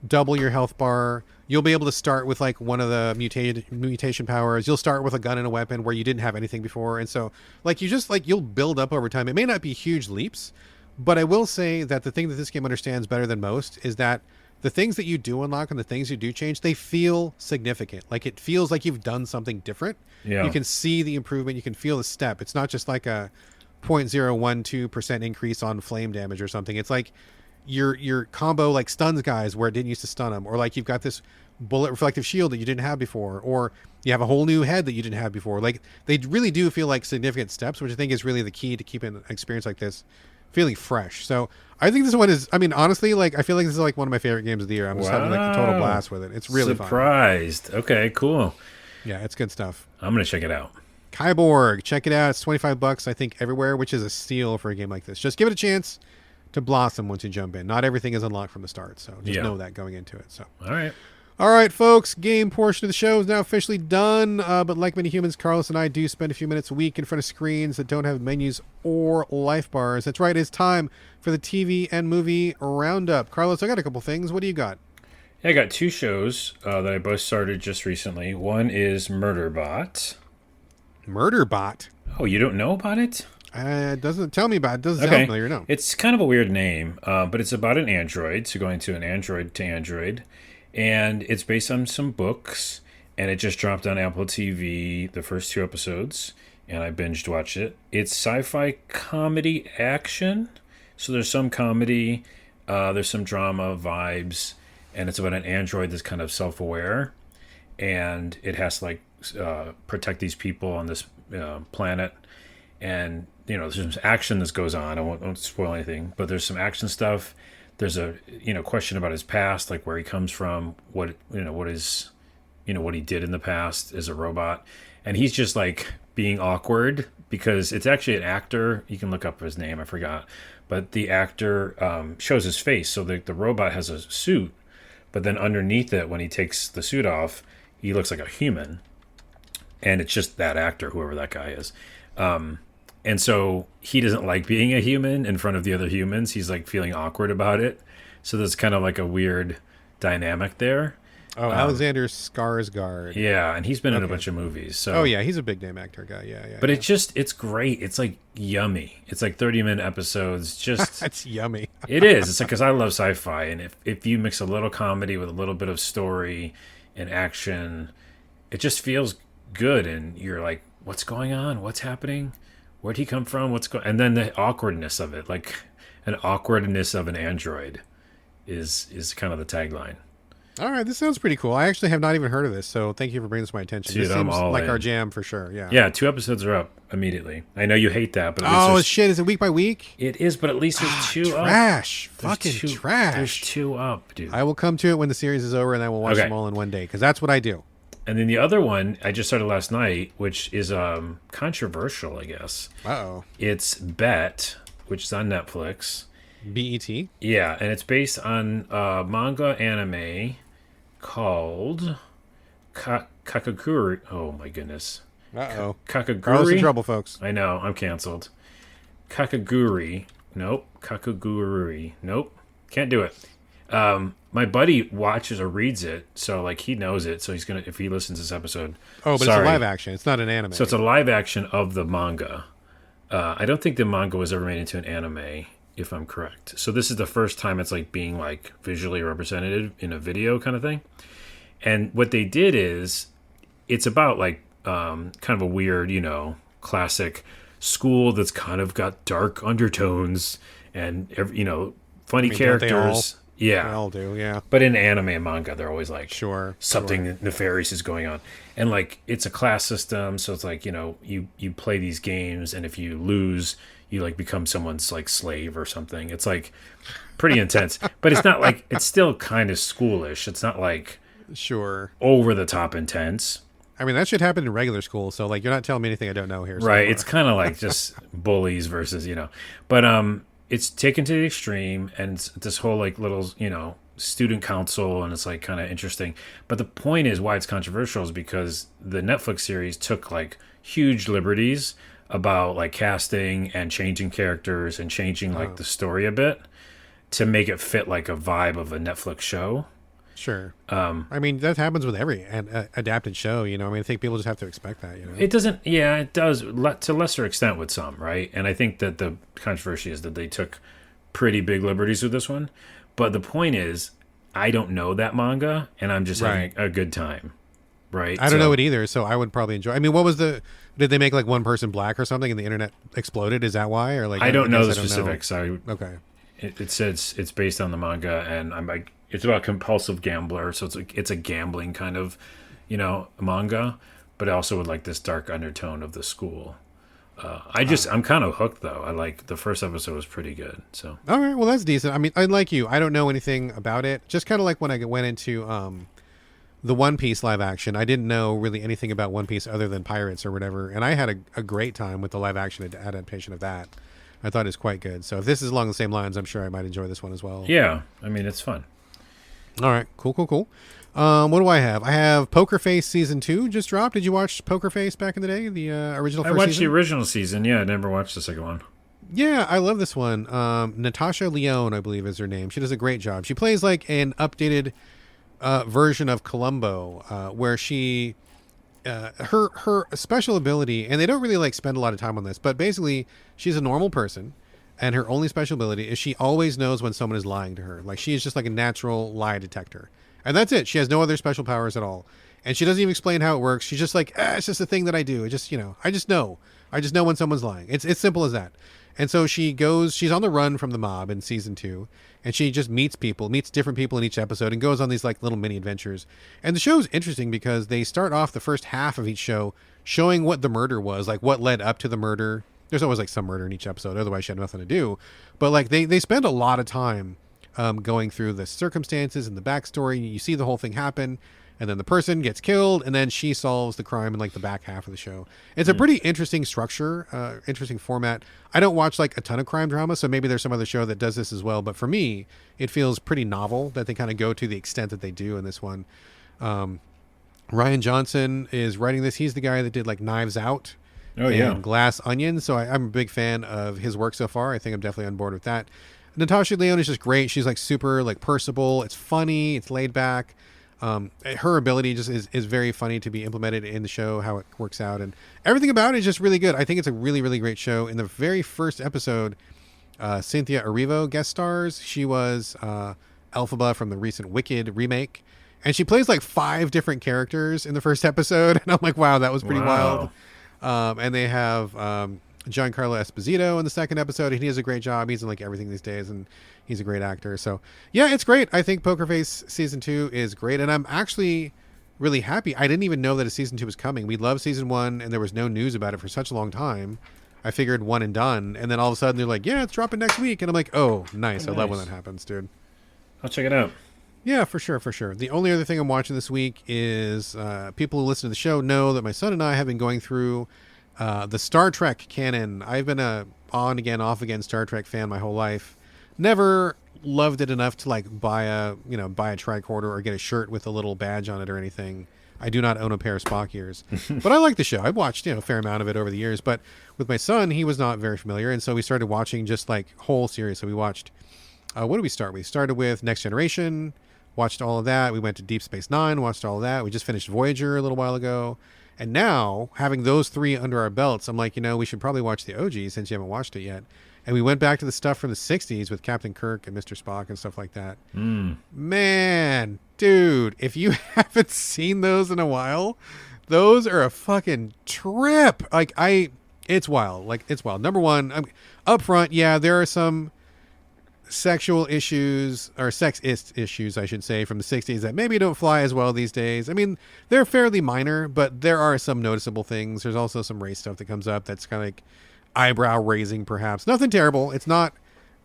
double your health bar. You'll be able to start with like one of the mutation powers. You'll start with a gun and a weapon where you didn't have anything before. And so like you just like, you'll build up over time. It may not be huge leaps, but I will say that the thing that this game understands better than most is that the things that you do unlock and the things you do change, they feel significant. Like it feels like you've done something different. Yeah. You can see the improvement. You can feel the step. It's not just like a 0.012% increase on flame damage or something. It's like your combo like stuns guys where it didn't used to stun them, or like you've got this bullet reflective shield that you didn't have before, or you have a whole new head that you didn't have before. Like they really do feel like significant steps, which I think is really the key to keeping an experience like this feeling fresh. So I think this one is, I mean, honestly, like I feel like this is like one of my favorite games of the year. I'm just having like a total blast with it. It's really surprised. Fun. Okay, cool. Yeah, it's good stuff. I'm gonna check it out. Kiborg, check it out. It's $25, I think, everywhere, which is a steal for a game like this. Just give it a chance to blossom once you jump in. Not everything is unlocked from the start, so just know that going into it. So all right, folks, game portion of the show is now officially done, but like many humans, Carlos and I do spend a few minutes a week in front of screens that don't have menus or life bars. That's right, it's time for the TV and movie roundup. Carlos, I got a couple things. What do you got? Yeah, I got two shows that I both started just recently. One is Murderbot. Murderbot? Oh, you don't know about it? It doesn't tell me about it. Doesn't sound familiar, no. It's kind of a weird name, but it's about an android, so going to an android to android, and it's based on some books, and it just dropped on Apple TV, the first 2 episodes, and I binged watched it. It's sci-fi comedy action, so there's some comedy, there's some drama vibes, and it's about an android that's kind of self-aware, and it has to like protect these people on this planet. And there's some action that goes on. I won't spoil anything, but there's some action stuff. There's a question about his past, like where he comes from, what he did in the past as a robot, and he's just like being awkward because it's actually an actor. You can look up his name, I forgot, but the actor shows his face. So the robot has a suit, but then underneath it, when he takes the suit off, he looks like a human, and it's just that actor, whoever that guy is. And so he doesn't like being a human in front of the other humans. He's like feeling awkward about it. So there's kind of like a weird dynamic there. Oh, Alexander Skarsgård. Yeah, and he's been in a Okay. bunch of movies. So Oh yeah, he's a big name actor guy. Yeah, yeah. but yeah. it's great. It's like yummy. It's like 30-minute episodes. Just That's yummy. it is. It's like because I love sci-fi, and if you mix a little comedy with a little bit of story and action, it just feels good. And you're like, what's going on? What's happening? Where'd he come from? What's going? And then the awkwardness of it, like an awkwardness of an android, is kind of the tagline. All right, this sounds pretty cool. I actually have not even heard of this, so thank you for bringing this to my attention. Dude, This I'm seems all like in. our jam for sure. Yeah. Yeah, 2 episodes are up immediately. I know you hate that, but at least Oh there's, shit! Is it week by week? it is. But at least there's 2 up. Trash. There's Fucking 2 trash. There's 2 up, dude. I will come to it when the series is over, and I will watch Okay. them all in one day because that's what I do. And then the other one I just started last night, which is controversial, I guess. Uh-oh. It's Bet, which is on Netflix. BET. Yeah, and it's based on manga anime called Kakaguri. Oh my goodness. Uh-oh. Carlos in Kakaguri. trouble, folks. I know, I'm canceled. Kakaguri. Nope. Kakaguri. Nope. Can't do it. My buddy watches or reads it, so like he knows it. So he's gonna, if he listens to this episode. Oh, but sorry. it's a live action. It's not an anime. So it's a live action of the manga. I don't think the manga was ever made into an anime, if I'm correct. So this is the first time it's like being like visually represented in a video kind of thing. And what they did is, it's about like kind of a weird, classic school that's kind of got dark undertones and funny mean, don't they all? characters. Yeah. They all do, yeah. But in anime and manga, they're always like, Sure. something nefarious is going on. And like, it's a class system. So it's like, you play these games, and if you lose, you like become someone's like slave or something. It's like pretty intense, but it's not like, it's still kind of schoolish. It's not like Sure. over the top intense. I mean, that should happen in regular school, so like you're not telling me anything I don't know here. So Right. It's kind of like just bullies versus, but, it's taken to the extreme, and it's this whole like little, student council, and it's like kind of interesting. But the point is why it's controversial is because the Netflix series took like huge liberties about like casting and changing characters and changing like the story a bit to make it fit like a vibe of a Netflix show. Sure. I mean, that happens with every adapted show, I mean, I think people just have to expect that, It doesn't, yeah, it does to lesser extent with some, right? And I think that the controversy is that they took pretty big liberties with this one. But the point is, I don't know that manga, and I'm just having a good time, right? I don't know it either, so I would probably enjoy. I mean, did they make like one person black or something and the internet exploded? Is that why? Or like I don't know the guess I don't specifics. Okay. It says it's based on the manga, and I'm like, it's about a compulsive gambler, so it's a gambling kind of, manga, but also with like this dark undertone of the school. I'm kind of hooked though. I like the first episode was pretty good. So All right, well that's decent. I mean, I like you. I don't know anything about it. Just kind of like when I went into the One Piece live action, I didn't know really anything about One Piece other than pirates or whatever, and I had a great time with the live action adaptation of that. I thought it was quite good. So if this is along the same lines, I'm sure I might enjoy this one as well. yeah, I mean it's fun. All right, cool. What do I have? I have Poker Face season 2 just dropped. Did you watch Poker Face back in the day? The original I first watched season? the original season. Yeah, I never watched the second one. Yeah, I love this one. Natasha Lyonne, I believe, is her name. She does a great job. She plays like an updated version of Columbo, where she her special ability, and they don't really like spend a lot of time on this, but basically she's a normal person, and her only special ability is she always knows when someone is lying to her. Like she is just like a natural lie detector, and that's it. She has no other special powers at all, and she doesn't even explain how it works. She's just like, it's just a thing that I do. It just I just know. I just know when someone's lying. It's simple as that. And so she's on the run from the mob in season 2, and she just meets different people in each episode, and goes on these like little mini adventures. And the show's interesting because they start off the first half of each show showing what the murder was, like what led up to the murder. There's always like some murder in each episode, otherwise she had nothing to do. But like they spend a lot of time going through the circumstances and the backstory. You see the whole thing happen, and then the person gets killed, and then she solves the crime in like the back half of the show. It's a pretty interesting structure, interesting format. I don't watch like a ton of crime drama, so maybe there's some other show that does this as well. But for me, it feels pretty novel that they kind of go to the extent that they do in this one. Ryan Johnson is writing this. He's the guy that did like Knives Out. Oh yeah, Glass Onion. So I'm a big fan of his work so far. I think I'm definitely on board with that. Natasha Lyonne is just great. She's like super like personable. It's funny. It's laid back. Her ability just is very funny to be implemented in the show, how it works out, and everything about it is just really good. I think it's a really, really great show. In the very first episode, Cynthia Erivo guest stars. She was Elphaba from the recent Wicked remake, and she plays like 5 different characters in the first episode, and I'm like, wow, that was pretty wild. And they have Giancarlo Esposito in the second episode, and he does a great job. He's in like everything these days, and he's a great actor. So yeah, it's great. I think Poker Face season 2 is great, and I'm actually really happy. I didn't even know that a season 2 was coming. We loved season 1, and there was no news about it for such a long time. I figured one and done, and then all of a sudden they're like, yeah, it's dropping next week, and I'm like, oh, nice. I love when that happens, dude. I'll check it out. Yeah, for sure. The only other thing I'm watching this week is people who listen to the show know that my son and I have been going through the Star Trek canon. I've been a on again, off again Star Trek fan my whole life. Never loved it enough to like buy a tricorder or get a shirt with a little badge on it or anything. I do not own a pair of Spock ears, but I like the show. I've watched a fair amount of it over the years. But with my son, he was not very familiar, and so we started watching just like whole series. So we watched. What did we start? We started with Next Generation, watched all of that. We went to Deep Space Nine, watched all of that. We just finished Voyager a little while ago, and now having those 3 under our belts, I'm like, we should probably watch the OG since you haven't watched it yet. And we went back to the stuff from the 60s with Captain Kirk and Mr. Spock and stuff like that. Man, dude, if you haven't seen those in a while, those are a fucking trip. It's wild. It's wild. Number one, up front, yeah, there are some sexual issues, or sexist issues, I should say, from the 60s that maybe don't fly as well these days. I mean, they're fairly minor, but there are some noticeable things. There's also some race stuff that comes up that's kind of like eyebrow raising, perhaps. Nothing terrible. It's not,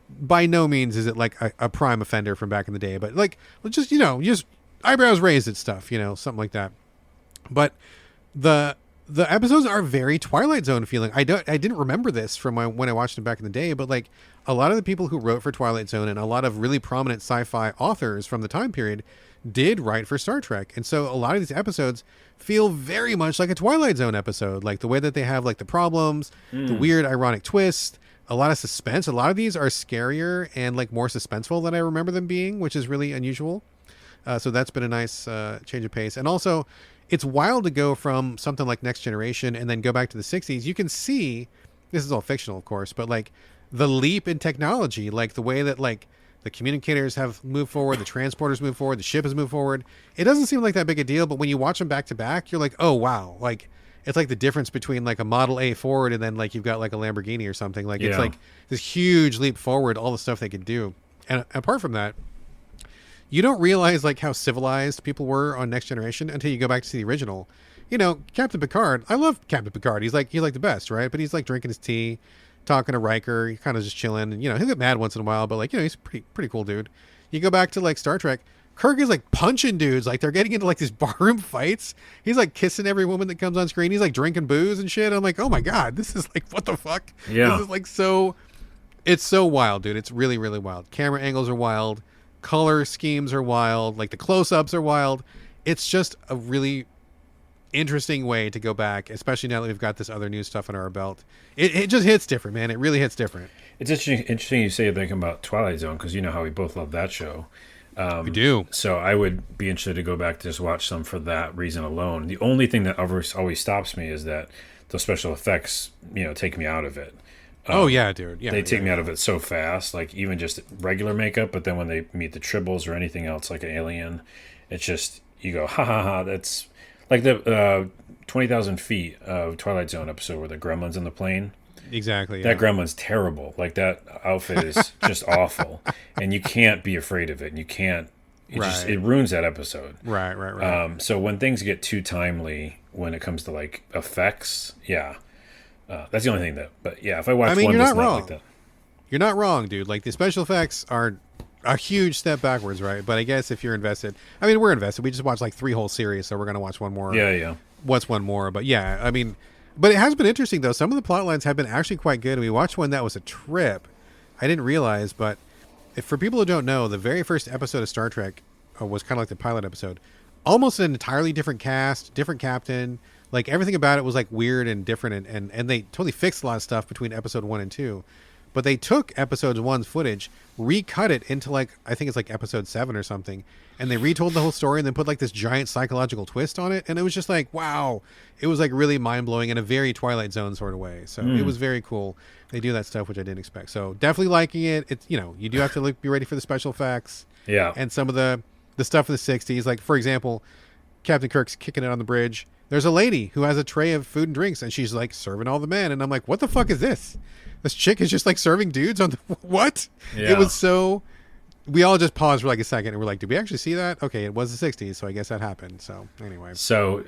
by no means is it like a prime offender from back in the day, but like just just eyebrows raised at stuff, something like that. But the episodes are very Twilight Zone feeling. I didn't remember this from when I watched it back in the day, but like a lot of the people who wrote for Twilight Zone and a lot of really prominent sci-fi authors from the time period did write for Star Trek. And so a lot of these episodes feel very much like a Twilight Zone episode, like the way that they have like the problems, the weird ironic twist, a lot of suspense. A lot of these are scarier and like more suspenseful than I remember them being, which is really unusual. So that's been a nice change of pace. And also, it's wild to go from something like Next Generation and then go back to the 60s. You can see, this is all fictional, of course, but like the leap in technology, like the way that like the communicators have moved forward, the transporters move forward, the ship has moved forward. It doesn't seem like that big a deal, but when you watch them back to back, you're like, oh, wow. Like, it's like the difference between like a Model A Ford and then like you've got like a Lamborghini or something. Like, it's like this huge leap forward, all the stuff they could do. And apart from that, you don't realize like how civilized people were on Next Generation until you go back to see the original. Captain Picard, I love Captain Picard. He's like the best, right? But he's like drinking his tea, talking to Riker, he's kind of just chilling, and he'll get mad once in a while, but like he's a pretty cool dude. You go back to like Star Trek, Kirk is like punching dudes, like they're getting into like these barroom fights. He's like kissing every woman that comes on screen. He's like drinking booze and shit. I'm like, oh my god, this is like, what the fuck? This is like it's so wild, dude. It's really, really wild. Camera angles are wild, color schemes are wild, like the close-ups are wild. It's just a really interesting way to go back, especially now that we've got this other new stuff on our belt. It just hits different, man. It really hits different. It's interesting you say thinking about Twilight Zone, because you know how we both love that show. We do. So I would be interested to go back to just watch some for that reason alone. The only thing that always stops me is that the special effects, take me out of it. Oh yeah, dude. Yeah, they take me out of it so fast. Like even just regular makeup, but then when they meet the tribbles or anything else like an alien, it's just you go ha ha ha. That's like the 20,000 feet of Twilight Zone episode where the gremlin's in the plane. Exactly. Yeah. That gremlin's terrible. Like that outfit is just awful, and you can't be afraid of it. And you can't. It ruins that episode. Right. So when things get too timely, when it comes to like effects, that's the only thing but yeah, if I watch one that's not like that. You're not wrong, dude. Like the special effects are a huge step backwards, right? But I guess if you're invested, we're invested. We just watched like 3 whole series, so we're gonna watch one more. Yeah. What's one more? But yeah, but it has been interesting though. Some of the plot lines have been actually quite good. We watched one that was a trip. I didn't realize, but for people who don't know, the very first episode of Star Trek was kind of like the pilot episode. Almost an entirely different cast, different captain. Like everything about it was like weird and different, and they totally fixed a lot of stuff between episode 1 and 2. but they took episode 1's footage, recut it into like, I think it's like episode 7 or something, and they retold the whole story and then put like this giant psychological twist on it, and it was just like, wow, it was like really mind-blowing in a very Twilight Zone sort of way. So it was very cool. They do that stuff, which I didn't expect. So definitely liking it. It's, you know, you do have to be ready for the special effects. Yeah. And some of the stuff in the 60s, like for example, Captain Kirk's kicking it on the bridge. There's a lady who has a tray of food and drinks, and she's like serving all the men, and I'm like, what the fuck is this? This chick is just like serving dudes on the what? Yeah. It was so. We all just paused for like a second, and we're like, did we actually see that? Okay, it was the 60s, so I guess that happened. So anyway. So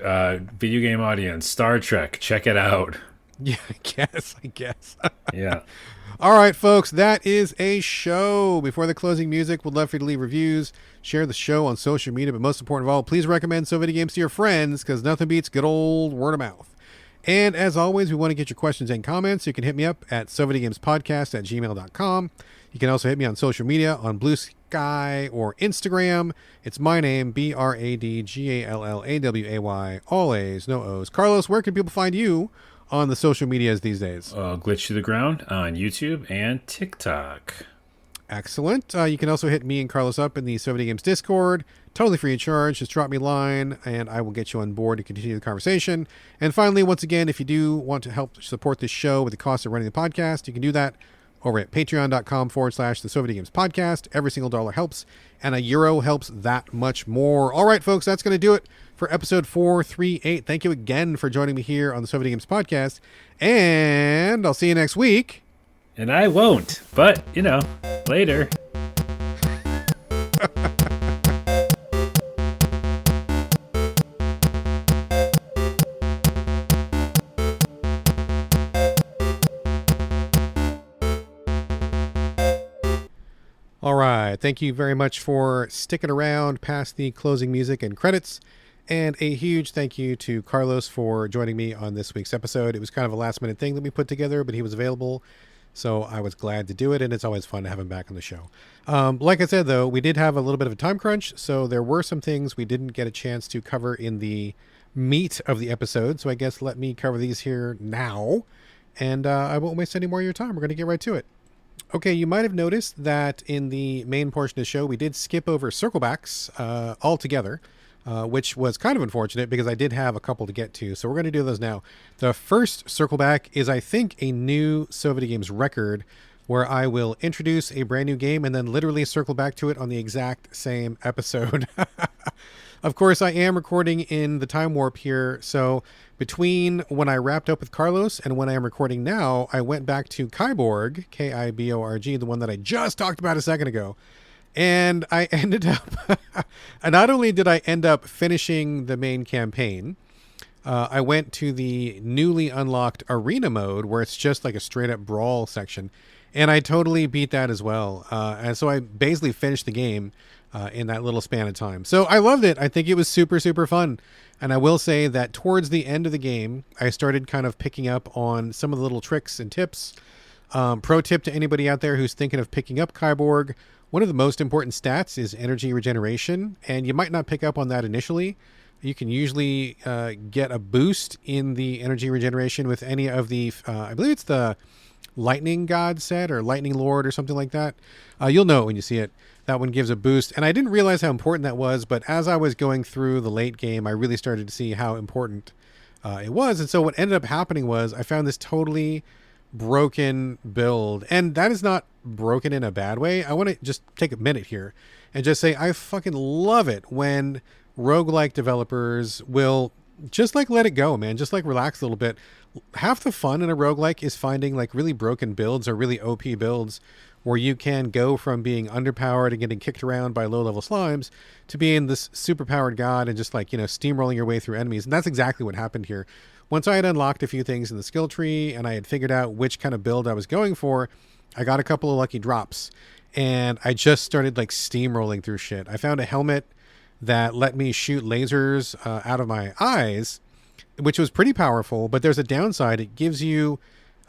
video game audience, Star Trek, check it out. Yeah, I guess. Yeah. All right, folks, that is a show. Before the closing music, we'd love for you to leave reviews, share the show on social media, but most important of all, please recommend So Video Games to your friends, because nothing beats good old word of mouth. And as always, we want to get your questions and comments. You can hit me up at sovideogamespodcast@gmail.com. You can also hit me on social media on Blue Sky or Instagram. It's my name, BradGallaway, all A's, no O's. Carlos, where can people find you on the social medias these days? Glitch to the Ground on YouTube and TikTok. Excellent. You can also hit me and Carlos up in the So Video Games Discord. Totally free of charge. Just drop me a line and I will get you on board to continue the conversation. And finally, once again, if you do want to help support this show with the cost of running the podcast, you can do that over at patreon.com/the So Video Games Podcast. Every single dollar helps, and €1 helps that much more. All right, folks, that's going to do it for episode 438. Thank you again for joining me here on the So Video Games Podcast, and I'll see you next week. And I won't, but, you know, later. All right. Thank you very much for sticking around past the closing music and credits. And a huge thank you to Carlos for joining me on this week's episode. It was kind of a last minute thing that we put together, but he was available. So I was glad to do it. And it's always fun to have him back on the show. Like I said, though, we did have a little bit of a time crunch. So there were some things we didn't get a chance to cover in the meat of the episode. So I guess let me cover these here now. And I won't waste any more of your time. We're going to get right to it. Okay, you might have noticed that in the main portion of the show, we did skip over circlebacks altogether, which was kind of unfortunate because I did have a couple to get to. So we're going to do those now. The first circleback is, I think, a new So Video Games record where I will introduce a brand new game and then literally circle back to it on the exact same episode. Of course, I am recording in the time warp here, so between when I wrapped up with Carlos and when I am recording now, I went back to Kiborg, Kiborg, the one that I just talked about a second ago, and I ended up, and not only did I end up finishing the main campaign, I went to the newly unlocked arena mode where it's just like a straight up brawl section, and I totally beat that as well, and so I basically finished the game in that little span of time. So I loved it. I think it was super, super fun. And I will say that towards the end of the game, I started kind of picking up on some of the little tricks and tips. Pro tip to anybody out there who's thinking of picking up Kiborg, one of the most important stats is energy regeneration. And you might not pick up on that initially. You can usually get a boost in the energy regeneration with any of the, I believe it's the Lightning God set or Lightning Lord or something like that. You'll know it when you see it. That one gives a boost. And I didn't realize how important that was, but as I was going through the late game, I really started to see how important it was. And so what ended up happening was I found this totally broken build. And that is not broken in a bad way. I want to just take a minute here and just say I fucking love it when roguelike developers will just like let it go, man. Just like relax a little bit. Half the fun in a roguelike is finding like really broken builds or really OP builds where you can go from being underpowered and getting kicked around by low-level slimes to being this super-powered god and just like, you know, steamrolling your way through enemies. And that's exactly what happened here. Once I had unlocked a few things in the skill tree and I had figured out which kind of build I was going for, I got a couple of lucky drops. And I just started like steamrolling through shit. I found a helmet that let me shoot lasers out of my eyes, which was pretty powerful. But there's a downside. It gives you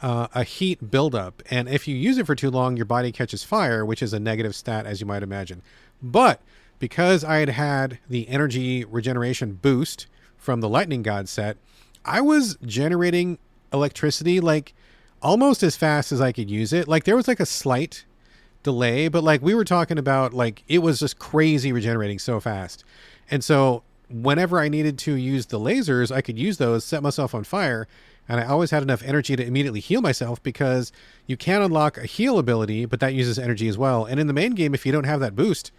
a heat buildup, and if you use it for too long, your body catches fire, which is a negative stat, as you might imagine. But because I had had the energy regeneration boost from the Lightning God set, I was generating electricity like almost as fast as I could use it. Like there was like a slight delay, but like we were talking about, like it was just crazy regenerating so fast. And so whenever I needed to use the lasers, I could use those, set myself on fire, and I always had enough energy to immediately heal myself, because you can unlock a heal ability, but that uses energy as well. And in the main game, if you don't have that boost,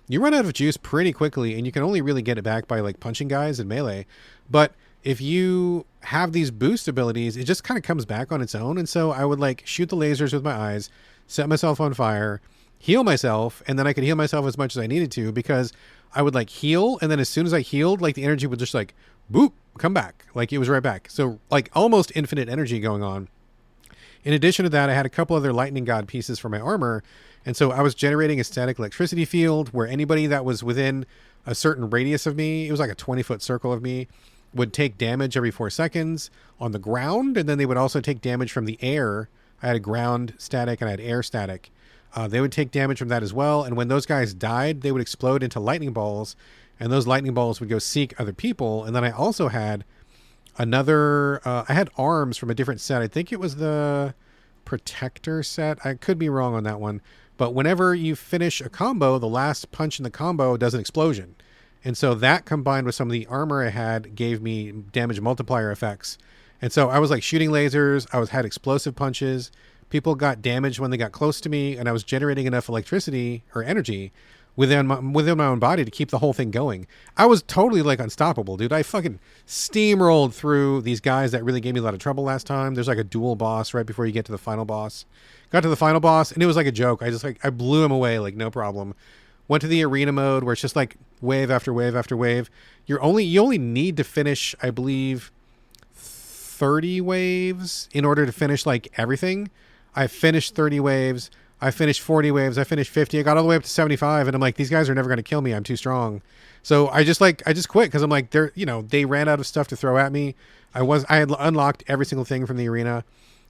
you run out of juice pretty quickly, and you can only really get it back by like punching guys in melee. But if you have these boost abilities, it just kind of comes back on its own. And so I would like shoot the lasers with my eyes, set myself on fire, heal myself, and then I could heal myself as much as I needed to, because I would like heal, and then as soon as I healed, like the energy would just like boop, come back. Like it was right back. So like almost infinite energy going on. In addition to that, I had a couple other lightning god pieces for my armor. And so I was generating a static electricity field where anybody that was within a certain radius of me, it was like a 20-foot circle of me, would take damage every 4 seconds on the ground. And then they would also take damage from the air. I had a ground static and I had air static. They would take damage from that as well. And when those guys died, they would explode into lightning balls. And those lightning balls would go seek other people. And then I also had another, I had arms from a different set. I think it was the Protector set. I could be wrong on that one. But whenever you finish a combo, the last punch in the combo does an explosion. And so that combined with some of the armor I had gave me damage multiplier effects. And so I was like shooting lasers. Had explosive punches. People got damaged when they got close to me, and I was generating enough electricity or energy within my own body to keep the whole thing going. I was totally like unstoppable, dude. I fucking steamrolled through these guys that really gave me a lot of trouble last time. There's like a dual boss right before you get to the final boss. Got to the final boss, and it was like a joke. I blew him away like no problem. Went to the arena mode where it's just like wave after wave after wave. You only need to finish, I believe, 30 waves in order to finish like everything. I finished 30 waves. I finished 40 waves. I finished 50. I got all the way up to 75, and I'm like, these guys are never going to kill me. I'm too strong. So I just quit, because I'm like, they ran out of stuff to throw at me. I had unlocked every single thing from the arena.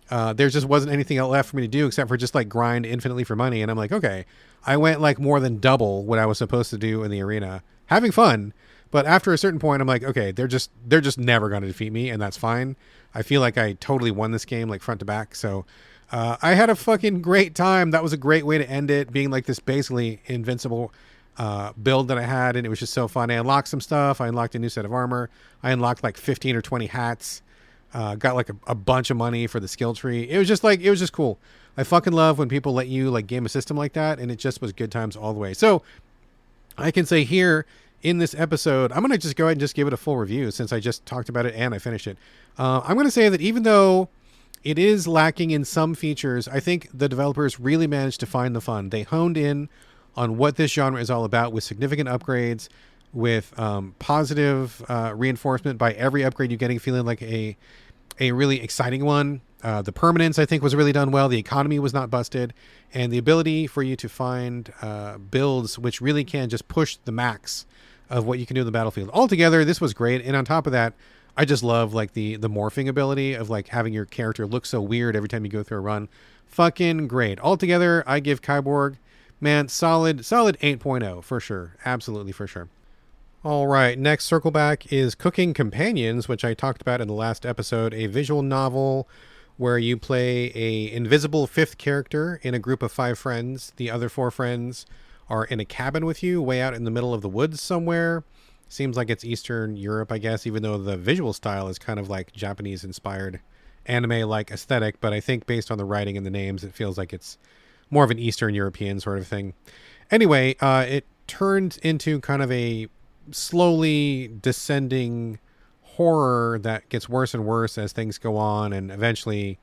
There just wasn't anything else left for me to do except for just like grind infinitely for money. And I'm like, okay, I went like more than double what I was supposed to do in the arena, having fun. But after a certain point, I'm like, okay, they're just never going to defeat me, and that's fine. I feel like I totally won this game, like front to back. So I had a fucking great time. That was a great way to end it, being like this basically invincible build that I had, and it was just so fun. I unlocked some stuff. I unlocked a new set of armor. I unlocked like 15 or 20 hats. Got like a bunch of money for the skill tree. It was just cool. I fucking love when people let you like game a system like that, and it just was good times all the way. So I can say here in this episode, I'm going to just go ahead and just give it a full review, since I just talked about it and I finished it. I'm going to say that even though it is lacking in some features, I think the developers really managed to find the fun. They honed in on what this genre is all about, with significant upgrades, with positive reinforcement by every upgrade you're getting, feeling like a really exciting one. The permanence, I think, was really done well. The economy was not busted. And the ability for you to find builds which really can just push the max of what you can do in the battlefield. Altogether, this was great. And on top of that, I just love like the morphing ability of like having your character look so weird every time you go through a run. Fucking great. Altogether, I give Kiborg, man, solid 8.0 for sure. Absolutely for sure. All right, next circle back is Cooking Companions, which I talked about in the last episode, a visual novel where you play a invisible fifth character in a group of 5 friends. The other 4 friends are in a cabin with you way out in the middle of the woods somewhere. Seems like it's Eastern Europe, I guess, even though the visual style is kind of like Japanese inspired anime-like aesthetic. But I think based on the writing and the names, it feels like it's more of an Eastern European sort of thing. Anyway, it turned into kind of a slowly descending horror that gets worse and worse as things go on, and eventually,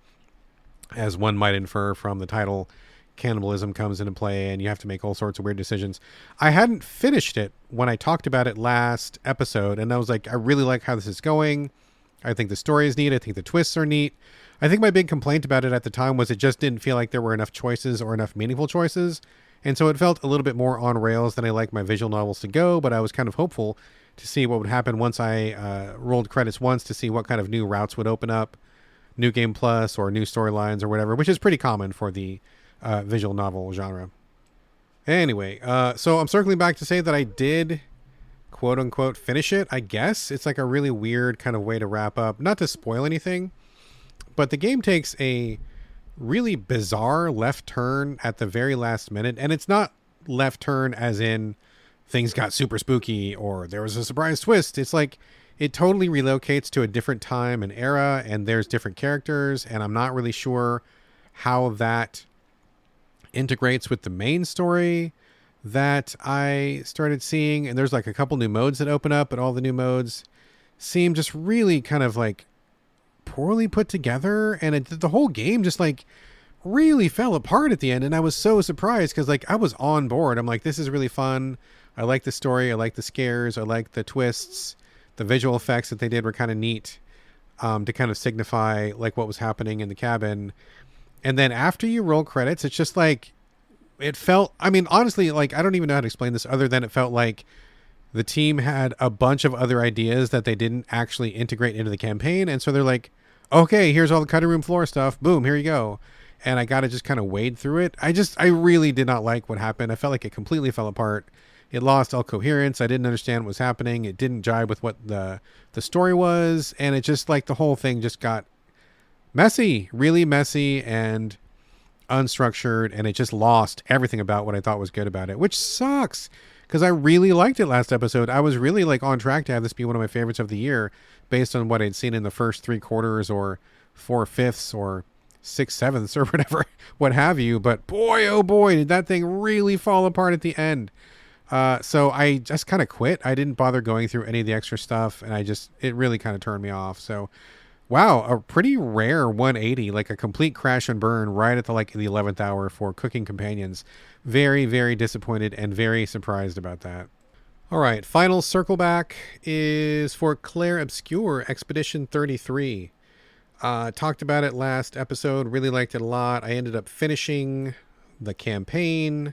as one might infer from the title, cannibalism comes into play and you have to make all sorts of weird decisions. I hadn't finished it when I talked about it last episode, and I was like, I really like how this is going. I think the story is neat. I think the twists are neat. I think my big complaint about it at the time was it just didn't feel like there were enough choices or enough meaningful choices. And so it felt a little bit more on rails than I like my visual novels to go, but I was kind of hopeful to see what would happen once I rolled credits once, to see what kind of new routes would open up, New Game Plus or new storylines or whatever, which is pretty common for the visual novel genre. Anyway, so I'm circling back to say that I did, quote unquote, finish it, I guess. It's like a really weird kind of way to wrap up, not to spoil anything, but the game takes a really bizarre left turn at the very last minute. And it's not left turn as in things got super spooky or there was a surprise twist. It's like it totally relocates to a different time and era, and there's different characters, and I'm not really sure how that integrates with the main story that I started seeing. And there's like a couple new modes that open up, but all the new modes seem just really kind of like poorly put together, and the whole game just like really fell apart at the end. And I was so surprised because like I was on board. I'm like, this is really fun. I like the story. I like the scares. I like the twists. The visual effects that they did were kind of neat, to kind of signify like what was happening in the cabin. And then after you roll credits, it's just like, it felt, I mean, honestly, like, I don't even know how to explain this other than it felt like the team had a bunch of other ideas that they didn't actually integrate into the campaign. And so they're like, okay, here's all the cutting room floor stuff. Boom, here you go. And I got to just kind of wade through it. I really did not like what happened. I felt like it completely fell apart. It lost all coherence. I didn't understand what was happening. It didn't jive with what the story was. And it just like the whole thing just got messy, really messy and unstructured. And it just lost everything about what I thought was good about it, which sucks because I really liked it last episode. I was really like on track to have this be one of my favorites of the year based on what I'd seen in the first 3/4 or 4/5 or 6/7 or whatever, what have you. But boy, oh boy, did that thing really fall apart at the end. So I just kind of quit. I didn't bother going through any of the extra stuff, and it really kind of turned me off. So, wow, a pretty rare 180, like a complete crash and burn right at the 11th hour for Cooking Companions. Very, very disappointed and very surprised about that. All right, final circle back is for Clair Obscur Expedition 33. Talked about it last episode, really liked it a lot. I ended up finishing the campaign.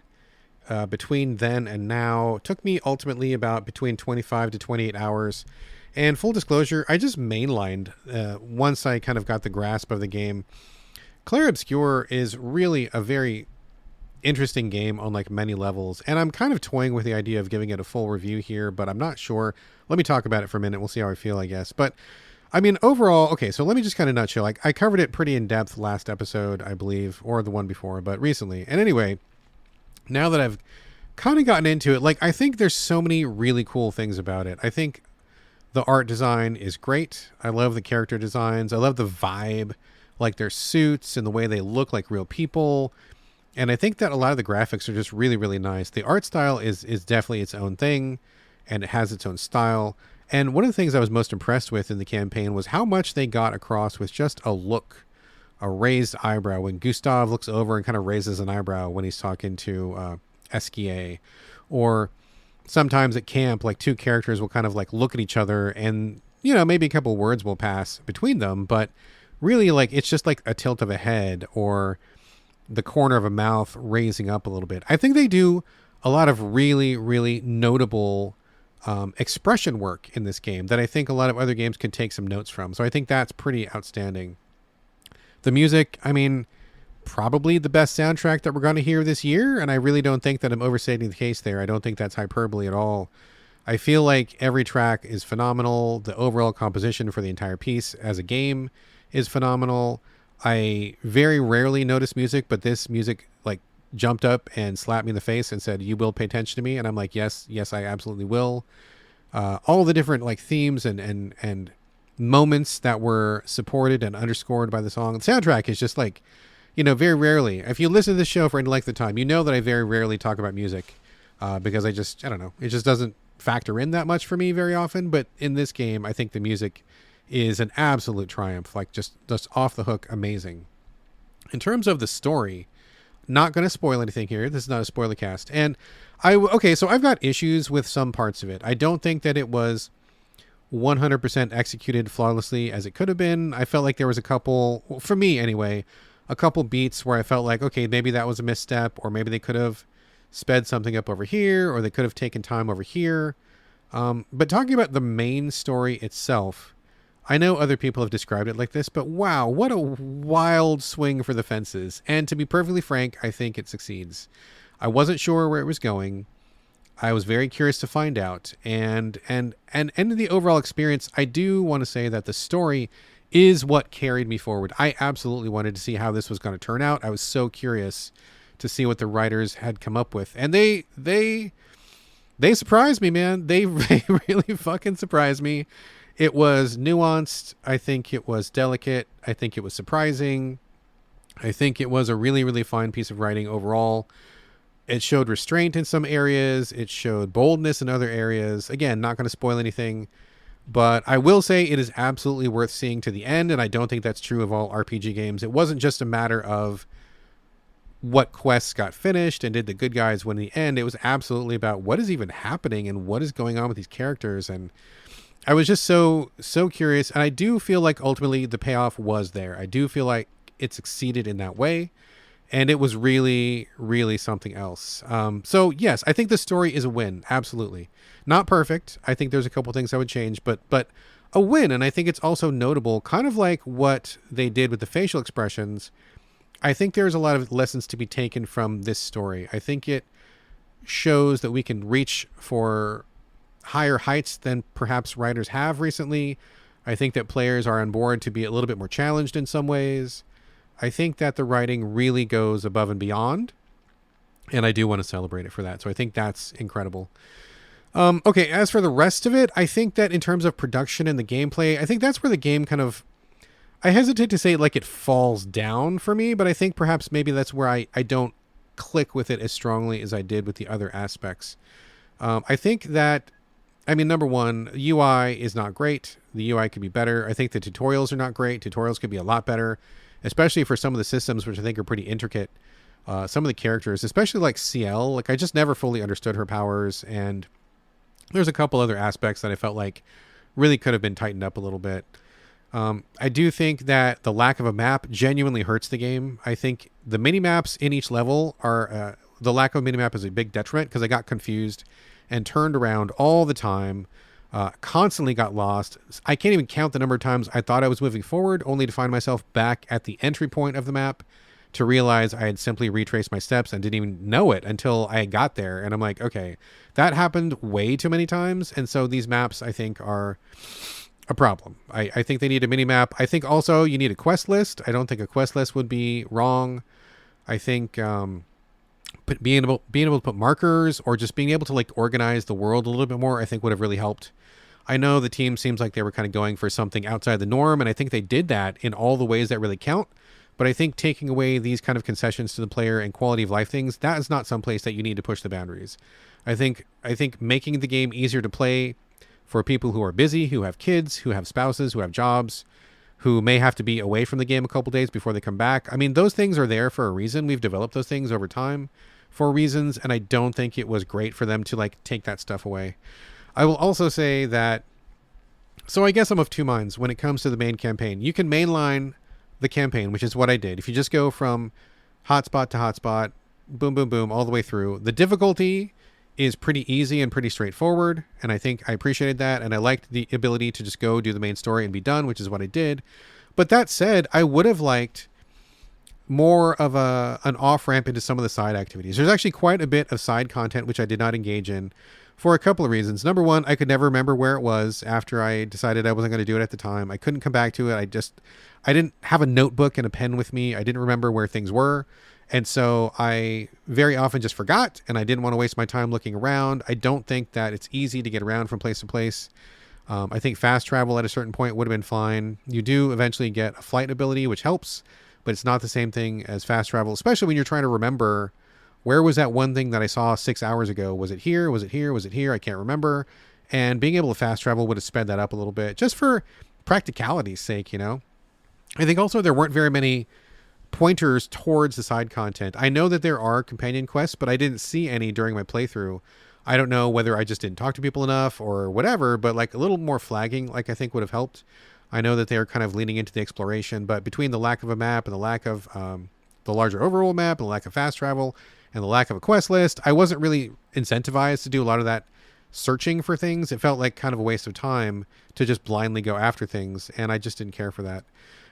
Between then and now, took me ultimately about between 25 to 28 hours. And full disclosure, I just mainlined once I kind of got the grasp of the game. Clair Obscur is really a very interesting game on like many levels, and I'm kind of toying with the idea of giving it a full review here, but I'm not sure. Let me talk about it for a minute. We'll see how I feel, I guess. But I mean, overall, okay, so let me just kind of nutshell. I covered it pretty in depth last episode, I believe, or the one before, but recently. And anyway, now that I've kind of gotten into it, like, I think there's so many really cool things about it. I think the art design is great. I love the character designs. I love the vibe, like their suits and the way they look like real people. And I think that a lot of the graphics are just really, really nice. The art style is definitely its own thing, and it has its own style. And one of the things I was most impressed with in the campaign was how much they got across with just a look, a raised eyebrow. When Gustav looks over and kind of raises an eyebrow when he's talking to Esquier, or sometimes at camp, like two characters will kind of like look at each other and, you know, maybe a couple of words will pass between them, but really like it's just like a tilt of a head or the corner of a mouth raising up a little bit. I think they do a lot of really, really notable expression work in this game that I think a lot of other games can take some notes from. So I think that's pretty outstanding. The music, I mean, probably the best soundtrack that we're going to hear this year, and I really don't think that I'm overstating the case there. I don't think that's hyperbole at all. I feel like every track is phenomenal. The overall composition for the entire piece as a game is phenomenal. I very rarely notice music, but this music like jumped up and slapped me in the face and said, "You will pay attention to me." And I'm like, yes, I absolutely will. All the different like themes and moments that were supported and underscored by the song. The soundtrack is just like, you know, very rarely, if you listen to this show for any length of time, you know that I very rarely talk about music because I don't know, it just doesn't factor in that much for me very often. But in this game, I think the music is an absolute triumph, like just off the hook amazing. In terms of the story, not going to spoil anything here. This is not a spoiler cast. And so I've got issues with some parts of it. I don't think that it was 100% executed flawlessly as it could have been. I felt like there was a couple, for me anyway, a couple beats where I felt like, okay, maybe that was a misstep, or maybe they could have sped something up over here, or they could have taken time over here. But talking about the main story itself, I know other people have described it like this, but wow, what a wild swing for the fences. And to be perfectly frank, I think it succeeds. I wasn't sure where it was going. I was very curious to find out. And in the overall experience, I do want to say that the story is what carried me forward. I absolutely wanted to see how this was going to turn out. I was so curious to see what the writers had come up with, and they surprised me, man. They really fucking surprised me. It was nuanced. I think it was delicate. I think it was surprising. I think it was a really, really fine piece of writing overall. It showed restraint in some areas. It showed boldness in other areas. Again, not going to spoil anything, but I will say it is absolutely worth seeing to the end, and I don't think that's true of all RPG games. It wasn't just a matter of what quests got finished and did the good guys win in the end. It was absolutely about what is even happening and what is going on with these characters, and I was just so curious, and I do feel like ultimately the payoff was there. I do feel like it succeeded in that way, and it was really, really something else. So yes, I think the story is a win. Absolutely. Not perfect. I think there's a couple things I would change, but a win. And I think it's also notable, kind of like what they did with the facial expressions. I think there's a lot of lessons to be taken from this story. I think it shows that we can reach for higher heights than perhaps writers have recently. I think that players are on board to be a little bit more challenged in some ways. I think that the writing really goes above and beyond, and I do want to celebrate it for that. So I think that's incredible. Okay, as for the rest of it, I think that in terms of production and the gameplay, I think that's where the game kind of, I hesitate to say like it falls down for me, but I think perhaps maybe that's where I don't click with it as strongly as I did with the other aspects. I think that, I mean, number one, UI is not great. The UI could be better. I think the tutorials are not great. Tutorials could be a lot better, especially for some of the systems, which I think are pretty intricate. Some of the characters, especially like CL, like I just never fully understood her powers. And there's a couple other aspects that I felt like really could have been tightened up a little bit. I do think that the lack of a map genuinely hurts the game. I think the mini maps in each level are, the lack of a mini map is a big detriment because I got confused and turned around all the time, constantly got lost. I can't even count the number of times I thought I was moving forward, only to find myself back at the entry point of the map to realize I had simply retraced my steps and didn't even know it until I got there. And I'm like, okay, that happened way too many times. And so these maps, I think, are a problem. I think they need a mini map. I think also you need a quest list. I don't think a quest list would be wrong. I think being able to put markers or just being able to like organize the world a little bit more, I think would have really helped. I know the team seems like they were kind of going for something outside the norm, and I think they did that in all the ways that really count. But I think taking away these kind of concessions to the player and quality of life things, that is not someplace that you need to push the boundaries. I think making the game easier to play for people who are busy, who have kids, who have spouses, who have jobs, who may have to be away from the game a couple days before they come back. I mean, those things are there for a reason. We've developed those things over time for reasons, and I don't think it was great for them to like take that stuff away. I will also say that, so I guess I'm of two minds when it comes to the main campaign. You can mainline the campaign, which is what I did. If you just go from hotspot to hotspot, boom, boom, boom, all the way through, the difficulty is pretty easy and pretty straightforward, and I think I appreciated that, and I liked the ability to just go do the main story and be done, which is what I did. But that said, I would have liked more of an off-ramp into some of the side activities. There's actually quite a bit of side content which I did not engage in for a couple of reasons. Number one, I could never remember where it was after I decided I wasn't going to do it at the time. I couldn't come back to it. I didn't have a notebook and a pen with me. I didn't remember where things were. And so I very often just forgot, and I didn't want to waste my time looking around. I don't think that it's easy to get around from place to place. I think fast travel at a certain point would have been fine. You do eventually get a flight ability, which helps, but it's not the same thing as fast travel, especially when you're trying to remember, where was that one thing that I saw 6 hours ago? Was it here? Was it here? Was it here? I can't remember. And being able to fast travel would have sped that up a little bit, just for practicality's sake, you know? I think also there weren't very many pointers towards the side content. I know that there are companion quests, but I didn't see any during my playthrough. I don't know whether I just didn't talk to people enough or whatever, but like a little more flagging, like I think would have helped. I know that they're kind of leaning into the exploration, but between the lack of a map and the lack of the larger overall map and the lack of fast travel and the lack of a quest list, I wasn't really incentivized to do a lot of that searching for things. It felt like kind of a waste of time to just blindly go after things, and I just didn't care for that.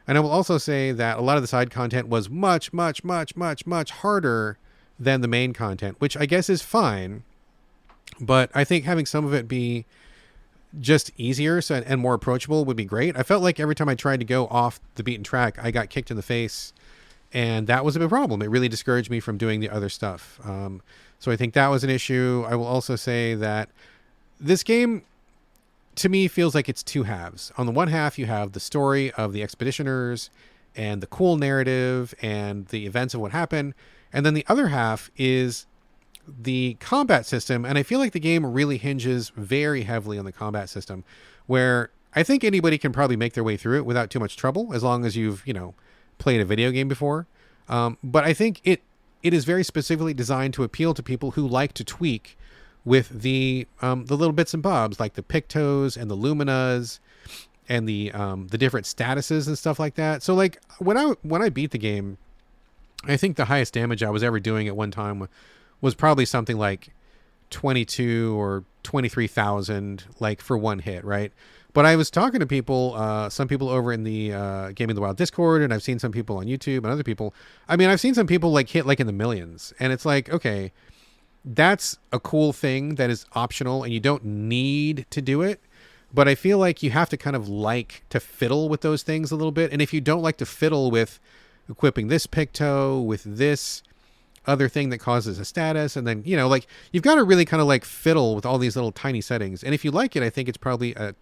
And I will also say that a lot of the side content was much, much, much, much, much harder than the main content, which I guess is fine. But I think having some of it be just easier and more approachable would be great. I felt like every time I tried to go off the beaten track, I got kicked in the face, and that was a big problem. It really discouraged me from doing the other stuff. So I think that was an issue. I will also say that this game, to me, feels like it's two halves. On the one half, you have the story of the expeditioners and the cool narrative and the events of what happened. And then the other half is the combat system. And I feel like the game really hinges very heavily on the combat system, where I think anybody can probably make their way through it without too much trouble, as long as you've, played a video game before. But I think it is very specifically designed to appeal to people who like to tweak with the little bits and bobs, like the pictos and the luminas and the different statuses and stuff like that. So like when I beat the game, I think the highest damage I was ever doing at one time was probably something like 22 or 23,000, like for one hit, right? But I was talking to people, some people over in the Gaming the Wild Discord, and I've seen some people on YouTube and other people. I mean, I've seen some people like hit like in the millions, and it's like, okay, that's a cool thing that is optional and you don't need to do it. But I feel like you have to kind of like to fiddle with those things a little bit. And if you don't like to fiddle with equipping this picto with this other thing that causes a status, and then, like you've got to really kind of like fiddle with all these little tiny settings. And if you like it, I think it's probably a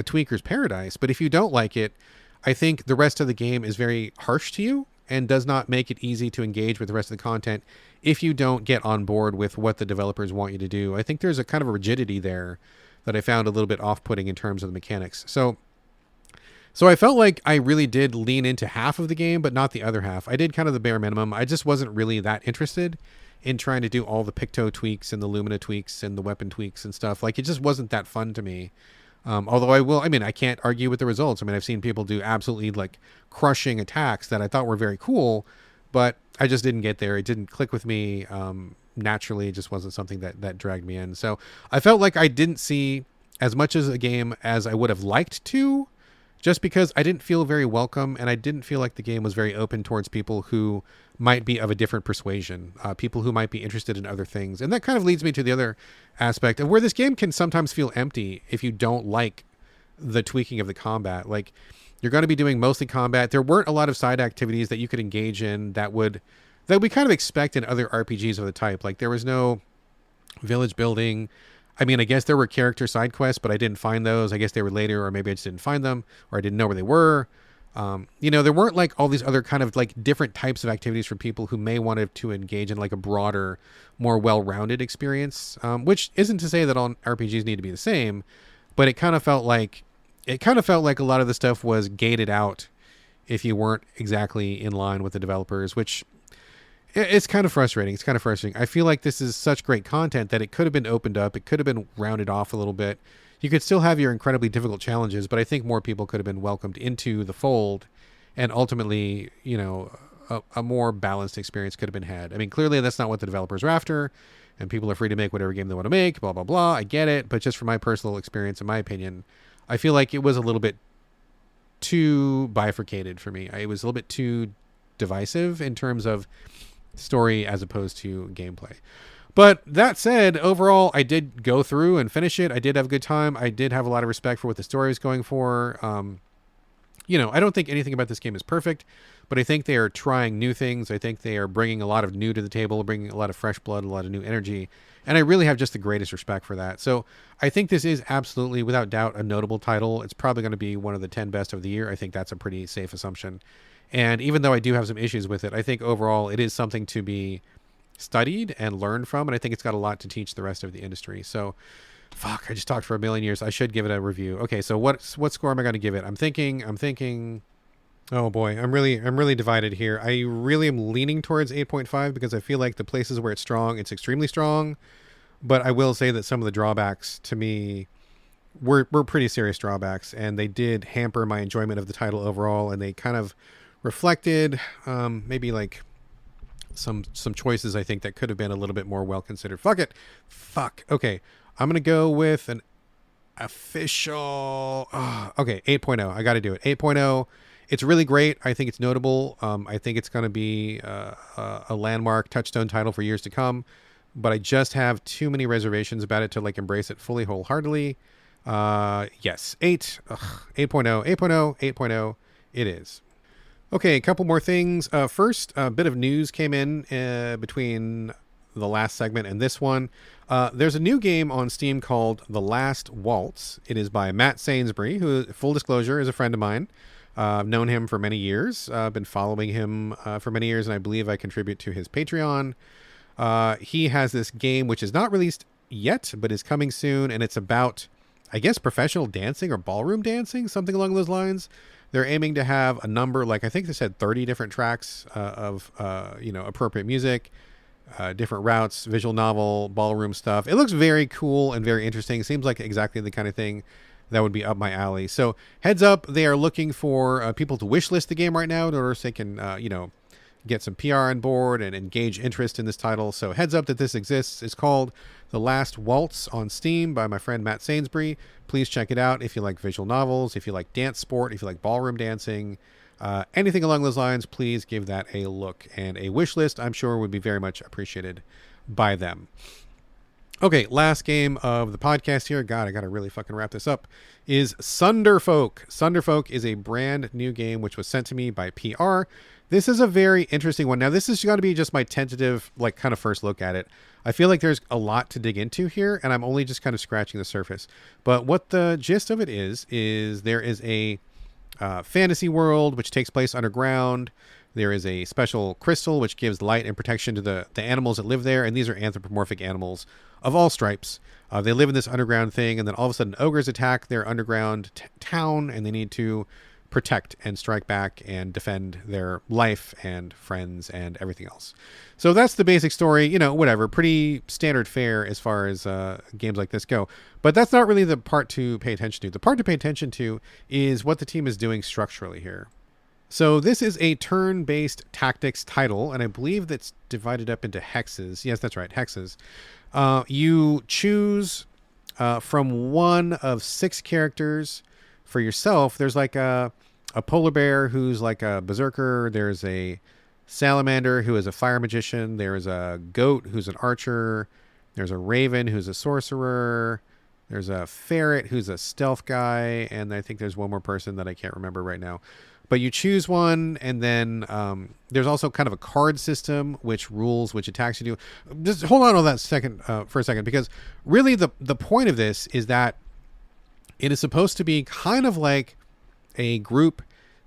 tweaker's paradise. But if you don't like it, I think the rest of the game is very harsh to you and does not make it easy to engage with the rest of the content if you don't get on board with what the developers want you to do. I think there's a kind of a rigidity there that I found a little bit off-putting in terms of the mechanics. So I felt like I really did lean into half of the game, but not the other half. I did kind of the bare minimum. I just wasn't really that interested in trying to do all the picto tweaks and the lumina tweaks and the weapon tweaks and stuff. Like, it just wasn't that fun to me. Although I can't argue with the results. I mean, I've seen people do absolutely like crushing attacks that I thought were very cool, but I just didn't get there. It didn't click with me. Naturally, it just wasn't something that dragged me in. So I felt like I didn't see as much as a game as I would have liked to, just because I didn't feel very welcome, and I didn't feel like the game was very open towards people who might be of a different persuasion, people who might be interested in other things. And that kind of leads me to the other aspect of where this game can sometimes feel empty if you don't like the tweaking of the combat. Like, you're going to be doing mostly combat. There weren't a lot of side activities that you could engage in that we kind of expect in other RPGs of the type. Like, there was no village building. I mean, I guess there were character side quests, but I didn't find those. I guess they were later, or maybe I just didn't find them, or I didn't know where they were. There weren't like all these other kind of like different types of activities for people who may want to engage in like a broader, more well-rounded experience, which isn't to say that all RPGs need to be the same, but it kind of felt like a lot of the stuff was gated out if you weren't exactly in line with the developers, which it's kind of frustrating. I feel like this is such great content that it could have been opened up. It could have been rounded off a little bit. You could still have your incredibly difficult challenges, but I think more people could have been welcomed into the fold, and ultimately, a more balanced experience could have been had. I mean, clearly that's not what the developers are after, and people are free to make whatever game they want to make, blah, blah, blah. I get it. But just from my personal experience, in my opinion, I feel like it was a little bit too bifurcated for me. It was a little bit too divisive in terms of story as opposed to gameplay. But that said, overall, I did go through and finish it. I did have a good time. I did have a lot of respect for what the story was going for. I don't think anything about this game is perfect, but I think they are trying new things. I think they are bringing a lot of new to the table, bringing a lot of fresh blood, a lot of new energy. And I really have just the greatest respect for that. So I think this is absolutely, without doubt, a notable title. It's probably going to be one of the 10 best of the year. I think that's a pretty safe assumption. And even though I do have some issues with it, I think overall it is something to be studied and learned from. And I think it's got a lot to teach the rest of the industry. So, I just talked for a million years. I should give it a review. Okay, so what score am I going to give it? I'm thinking, oh boy, I'm really divided here. I really am leaning towards 8.5 because I feel like the places where it's strong, it's extremely strong. But I will say that some of the drawbacks to me were pretty serious drawbacks, and they did hamper my enjoyment of the title overall, and they kind of reflected maybe like some choices I think that could have been a little bit more well considered. Okay, I'm gonna go with an official 8.0. I gotta do it. 8.0. It's really great. I think it's notable. I think it's gonna be a landmark touchstone title for years to come, but I just have too many reservations about it to like embrace it fully wholeheartedly. Yes, 8, 8.0, 8.0, 8.0, it is. Okay, a couple more things. First, a bit of news came in between the last segment and this one. There's a new game on Steam called The Last Waltz. It is by Matt Sainsbury, who, full disclosure, is a friend of mine. I've known him for many years. I've been following him for many years, and I believe I contribute to his Patreon. He has this game which is not released yet, but is coming soon, and it's about, I guess, professional dancing or ballroom dancing, something along those lines. They're aiming to have a number, like I think they said 30 different tracks of appropriate music, different routes, visual novel, ballroom stuff. It looks very cool and very interesting. Seems like exactly the kind of thing that would be up my alley. So heads up, they are looking for people to wishlist the game right now in order so they can, get some PR on board and engage interest in this title. So heads up that this exists. It's called The Last Waltz on Steam by my friend Matt Sainsbury. Please check it out if you like visual novels, if you like dance sport, if you like ballroom dancing, anything along those lines. Please give that a look, and a wish list I'm sure would be very much appreciated by them. Okay, last game of the podcast here. God, I gotta really fucking wrap this up. Is Sunderfolk. Sunderfolk is a brand new game which was sent to me by PR. This is a very interesting one. Now, this is going to be just my tentative, kind of first look at it. I feel like there's a lot to dig into here, and I'm only just kind of scratching the surface. But what the gist of it is there is a fantasy world which takes place underground. There is a special crystal which gives light and protection to the animals that live there, and these are anthropomorphic animals of all stripes. They live in this underground thing, and then all of a sudden ogres attack their underground town, and they need to protect and strike back and defend their life and friends and everything else. So that's the basic story, whatever, pretty standard fare as far as games like this go. But that's not really the part to pay attention to. The part to pay attention to is what the team is doing structurally here. So this is a turn-based tactics title, and I believe that's divided up into hexes. Yes, that's right, hexes. You choose from one of 6 characters for yourself. There's like a polar bear who's like a berserker. There's a salamander who is a fire magician. There's a goat who's an archer. There's a raven who's a sorcerer. There's a ferret who's a stealth guy. And I think there's one more person that I can't remember right now. But you choose one, and then there's also kind of a card system which attacks you. Just hold on that second for a second, because really the point of this is that it is supposed to be kind of like a group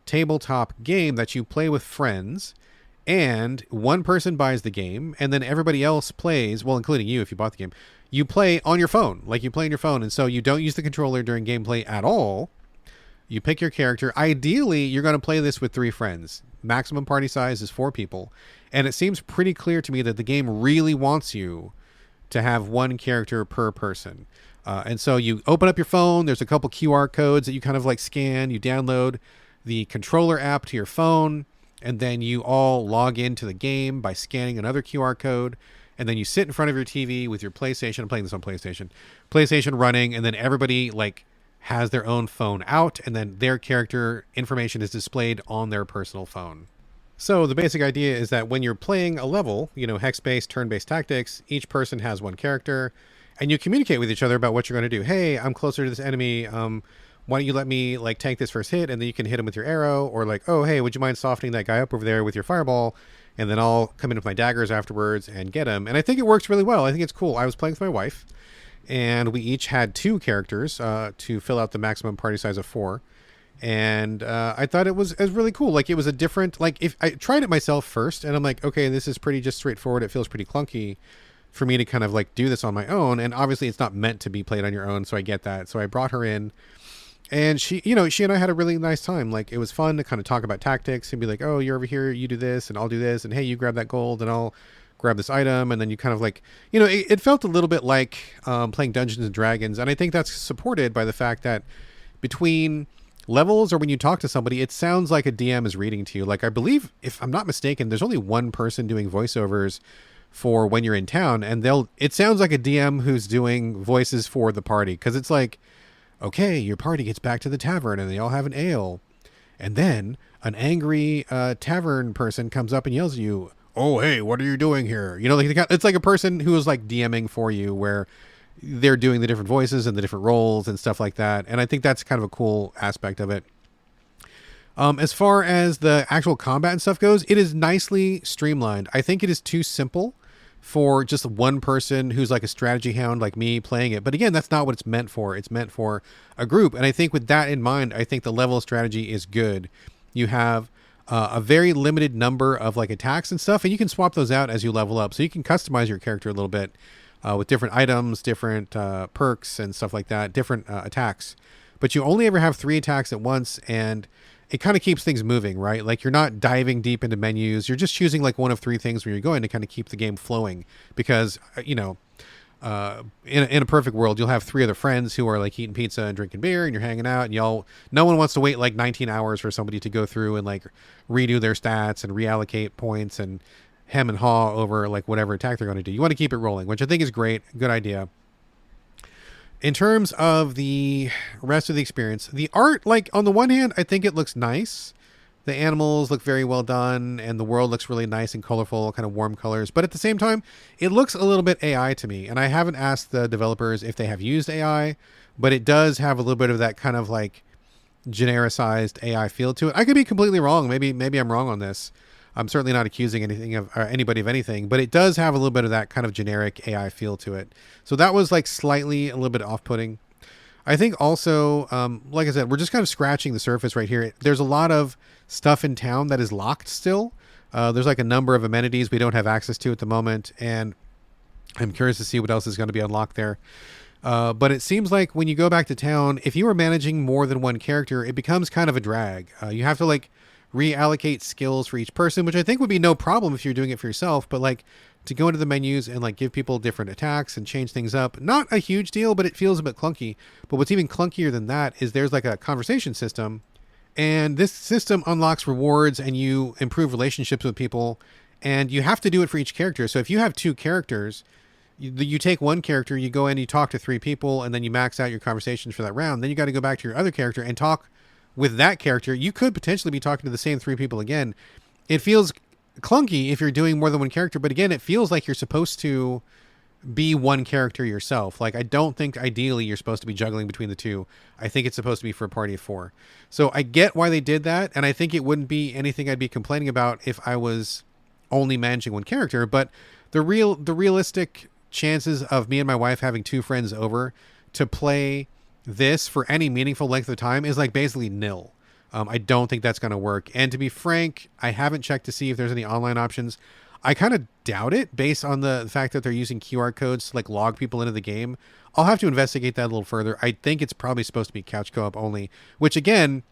tabletop game that you play with friends, and one person buys the game, and then everybody else plays, well, including you if you bought the game. You play on your phone, like you play on your phone, and so you don't use the controller during gameplay at all. You pick your character. Ideally, you're going to play this with 3 friends. Maximum party size is 4 people, and it seems pretty clear to me that the game really wants you to have 1 character per person. And so you open up your phone. There's a couple QR codes that you kind of scan. You download the controller app to your phone, and then you all log into the game by scanning another QR code. And then you sit in front of your TV with your PlayStation. I'm playing this on PlayStation running, and then everybody has their own phone out, and then their character information is displayed on their personal phone. So the basic idea is that when you're playing a level, hex-based, turn-based tactics, each person has 1 character, and you communicate with each other about what you're going to do. Hey, I'm closer to this enemy. Why don't you let me tank this first hit, and then you can hit him with your arrow, or oh, hey, would you mind softening that guy up over there with your fireball, and then I'll come in with my daggers afterwards and get him. And I think it works really well. I think it's cool. I was playing with my wife, and we each had 2 characters to fill out the maximum party size of 4. And I thought it was really cool. It was a different, if I tried it myself first, and I'm okay, this is pretty just straightforward. It feels pretty clunky for me to kind of do this on my own. And obviously it's not meant to be played on your own. So I get that. So I brought her in, and she and I had a really nice time. It was fun to kind of talk about tactics and be oh, you're over here, you do this, and I'll do this. And hey, you grab that gold, and I'll grab this item. And then you kind of it felt a little bit like playing Dungeons and Dragons. And I think that's supported by the fact that between levels, or when you talk to somebody, it sounds like a DM is reading to you. I believe, if I'm not mistaken, there's only 1 person doing voiceovers for when you're in town, and it sounds like a DM who's doing voices for the party, because it's okay, your party gets back to the tavern and they all have an ale, and then an angry tavern person comes up and yells at you, oh, hey, what are you doing here? It's like a person who is DMing for you, where they're doing the different voices and the different roles and stuff like that. And I think that's kind of a cool aspect of it. As far as the actual combat and stuff goes, it is nicely streamlined. I think it is too simple for just one person who's like a strategy hound like me playing it. But again, that's not what it's meant for. It's meant for a group. And I think with that in mind, I think the level of strategy is good. You have a very limited number of like attacks and stuff, and you can swap those out as you level up. So you can customize your character a little bit with different items, different perks and stuff like that, different attacks. But you only ever have 3 attacks at once, and it kind of keeps things moving, right? Like you're not diving deep into menus. You're just choosing like one of 3 things where you're going to kind of keep the game flowing because, in a perfect world, you'll have 3 other friends who are like eating pizza and drinking beer and you're hanging out and no one wants to wait like 19 hours for somebody to go through and like redo their stats and reallocate points and hem and haw over like whatever attack they're going to do. You want to keep it rolling, which I think is great. Good idea. In terms of the rest of the experience, the art, like on the one hand, I think it looks nice. The animals look very well done and the world looks really nice and colorful, kind of warm colors. But at the same time, it looks a little bit AI to me. And I haven't asked the developers if they have used AI, but it does have a little bit of that kind of like genericized AI feel to it. I could be completely wrong. Maybe I'm wrong on this. I'm certainly not accusing anything of anybody of anything, but it does have a little bit of that kind of generic AI feel to it. So that was like slightly a little bit off-putting. I think also, like I said, we're just kind of scratching the surface right here. There's a lot of stuff in town that is locked still. There's like a number of amenities we don't have access to at the moment, and I'm curious to see what else is going to be unlocked there. But it seems like when you go back to town, if you are managing more than one character, it becomes kind of a drag. You have to like reallocate skills for each person, which I think would be no problem if you're doing it for yourself, but like to go into the menus and like give people different attacks and change things up, not a huge deal, but it feels a bit clunky. But what's even clunkier than that is there's like a conversation system, and this system unlocks rewards and you improve relationships with people, and you have to do it for each character. So if you have 2 characters, you take one character, you go in, you talk to 3 people, and then you max out your conversations for that round. Then you got to go back to your other character and talk with that character. You could potentially be talking to the same 3 people again. It feels clunky if you're doing more than one character, but again, it feels like you're supposed to be one character yourself. Like, I don't think ideally you're supposed to be juggling between the 2. I think it's supposed to be for a party of 4. So I get why they did that, and I think it wouldn't be anything I'd be complaining about if I was only managing one character. But the realistic chances of me and my wife having 2 friends over to play this for any meaningful length of time is like basically nil. I don't think that's going to work. And to be frank, I haven't checked to see if there's any online options. I kind of doubt it based on the fact that they're using QR codes to like log people into the game. I'll have to investigate that a little further. I think it's probably supposed to be couch co-op only, which again,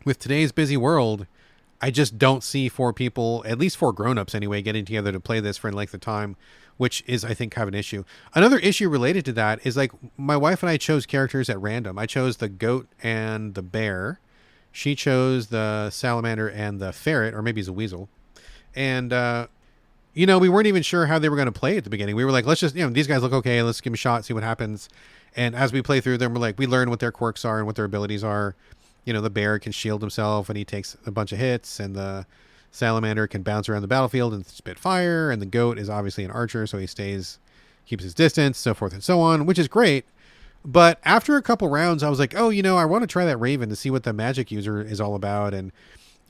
with today's busy world, I just don't see 4 people, at least 4 grown-ups anyway, getting together to play this for any length of time, which is, I think, kind of an issue. Another issue related to that is like my wife and I chose characters at random. I chose the goat and the bear. She chose the salamander and the ferret, or maybe he's a weasel. And, we weren't even sure how they were going to play at the beginning. We were like, let's just, these guys look okay. Let's give them a shot, see what happens. And as we play through them, we learn what their quirks are and what their abilities are. The bear can shield himself and he takes a bunch of hits, and the salamander can bounce around the battlefield and spit fire, and the goat is obviously an archer, so he keeps his distance, so forth and so on, which is great. But after a couple rounds, I was like, I want to try that raven to see what the magic user is all about, and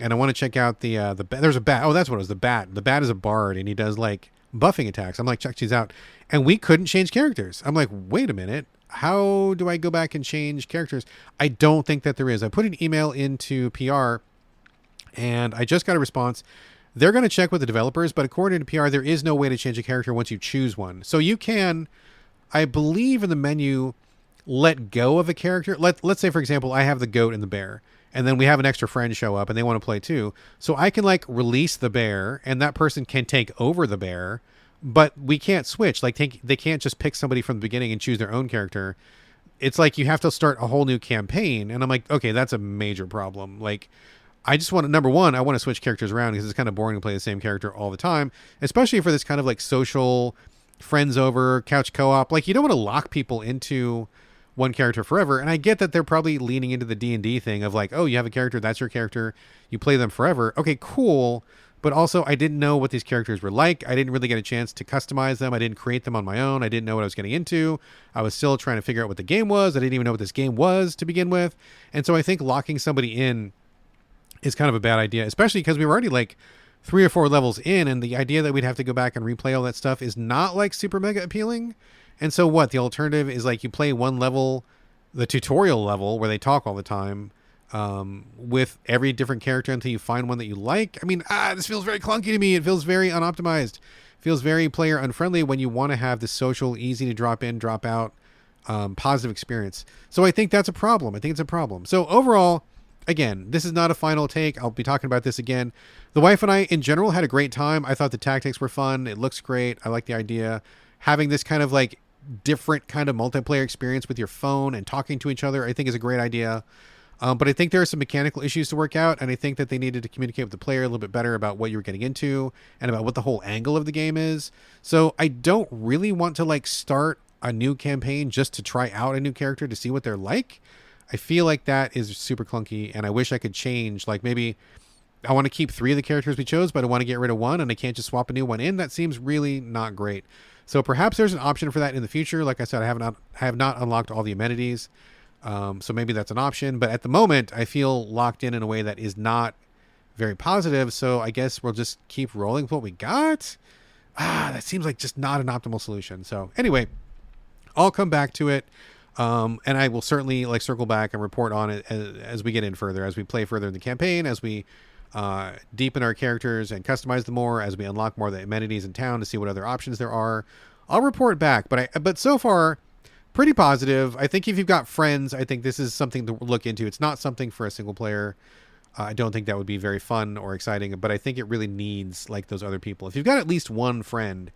I want to check out the there's a bat. Oh, that's what it was, the bat. The bat is a bard, and he does like buffing attacks. I'm like, check these out, and we couldn't change characters. I'm like, wait a minute. How do I go back and change characters? I don't think that there is. I put an email into PR and I just got a response. They're going to check with the developers, but according to PR, there is no way to change a character once you choose one. So you can, I believe in the menu, let go of a character. Let's say, for example, I have the goat and the bear, and then we have an extra friend show up and they want to play too. So I can like release the bear and that person can take over the bear, but we can't switch. Like they can't just pick somebody from the beginning and choose their own character. It's like you have to start a whole new campaign. And I'm like, okay, that's a major problem. Like, I just want to, number one, I want to switch characters around because it's kind of boring to play the same character all the time, especially for this kind of like social friends over couch co-op. Like, you don't want to lock people into one character forever. And I get that they're probably leaning into the D&D thing of like, oh, you have a character, that's your character, you play them forever. Okay, cool. but also I didn't know what these characters were like. I didn't really get a chance to customize them. I didn't create them on my own. I didn't know what I was getting into. I was still trying to figure out what the game was. I didn't even know what this game was to begin with. And so I think locking somebody in is kind of a bad idea, especially because we were already like 3 or 4 levels in, and the idea that we'd have to go back and replay all that stuff is not like super mega appealing. And so what? The alternative is like you play one level, the tutorial level where they talk all the time, with every different character until you find one that you like. I mean, this feels very clunky to me. It feels very unoptimized. It feels very player unfriendly when you want to have this social, easy to drop in, drop out, positive experience. So I think that's a problem. I think it's a problem. So overall, again, this is not a final take. I'll be talking about this again. The wife and I, in general, had a great time. I thought the tactics were fun. It looks great. I like the idea. Having this kind of like different kind of multiplayer experience with your phone and talking to each other, I think is a great idea. But I think there are some mechanical issues to work out, and I think that they needed to communicate with the player a little bit better about what you were getting into and about what the whole angle of the game is. So I don't really want to like start a new campaign just to try out a new character to see what they're like. I feel like that is super clunky, and I wish I could change. Like maybe I want to keep 3 of the characters we chose, but I want to get rid of 1, and I can't just swap a new one in. That seems really not great. So perhaps there's an option for that in the future. Like I said, I have not unlocked all the amenities. So maybe that's an option, but at the moment I feel locked in a way that is not very positive. So I guess we'll just keep rolling with what we got. That seems like just not an optimal solution. So anyway, I'll come back to it. And I will certainly like circle back and report on it as we get in further, as we play further in the campaign, as we, deepen our characters and customize them more, as we unlock more of the amenities in town to see what other options there are. I'll report back, but so far, pretty positive. I think if you've got friends, I think this is something to look into. It's not something for a single player. I don't think that would be very fun or exciting, but I think it really needs like those other people. If you've got at least one friend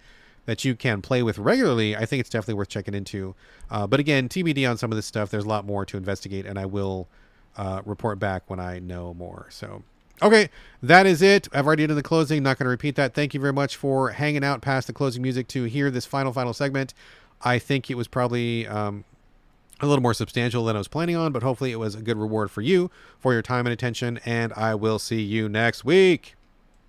that you can play with regularly, I think it's definitely worth checking into. But again, TBD on some of this stuff. There's a lot more to investigate, and I will report back when I know more. So, okay, that is it. I've already done the closing. Not going to repeat that. Thank you very much for hanging out past the closing music to hear this final segment. I think it was probably a little more substantial than I was planning on, but hopefully it was a good reward for you for your time and attention, and I will see you next week.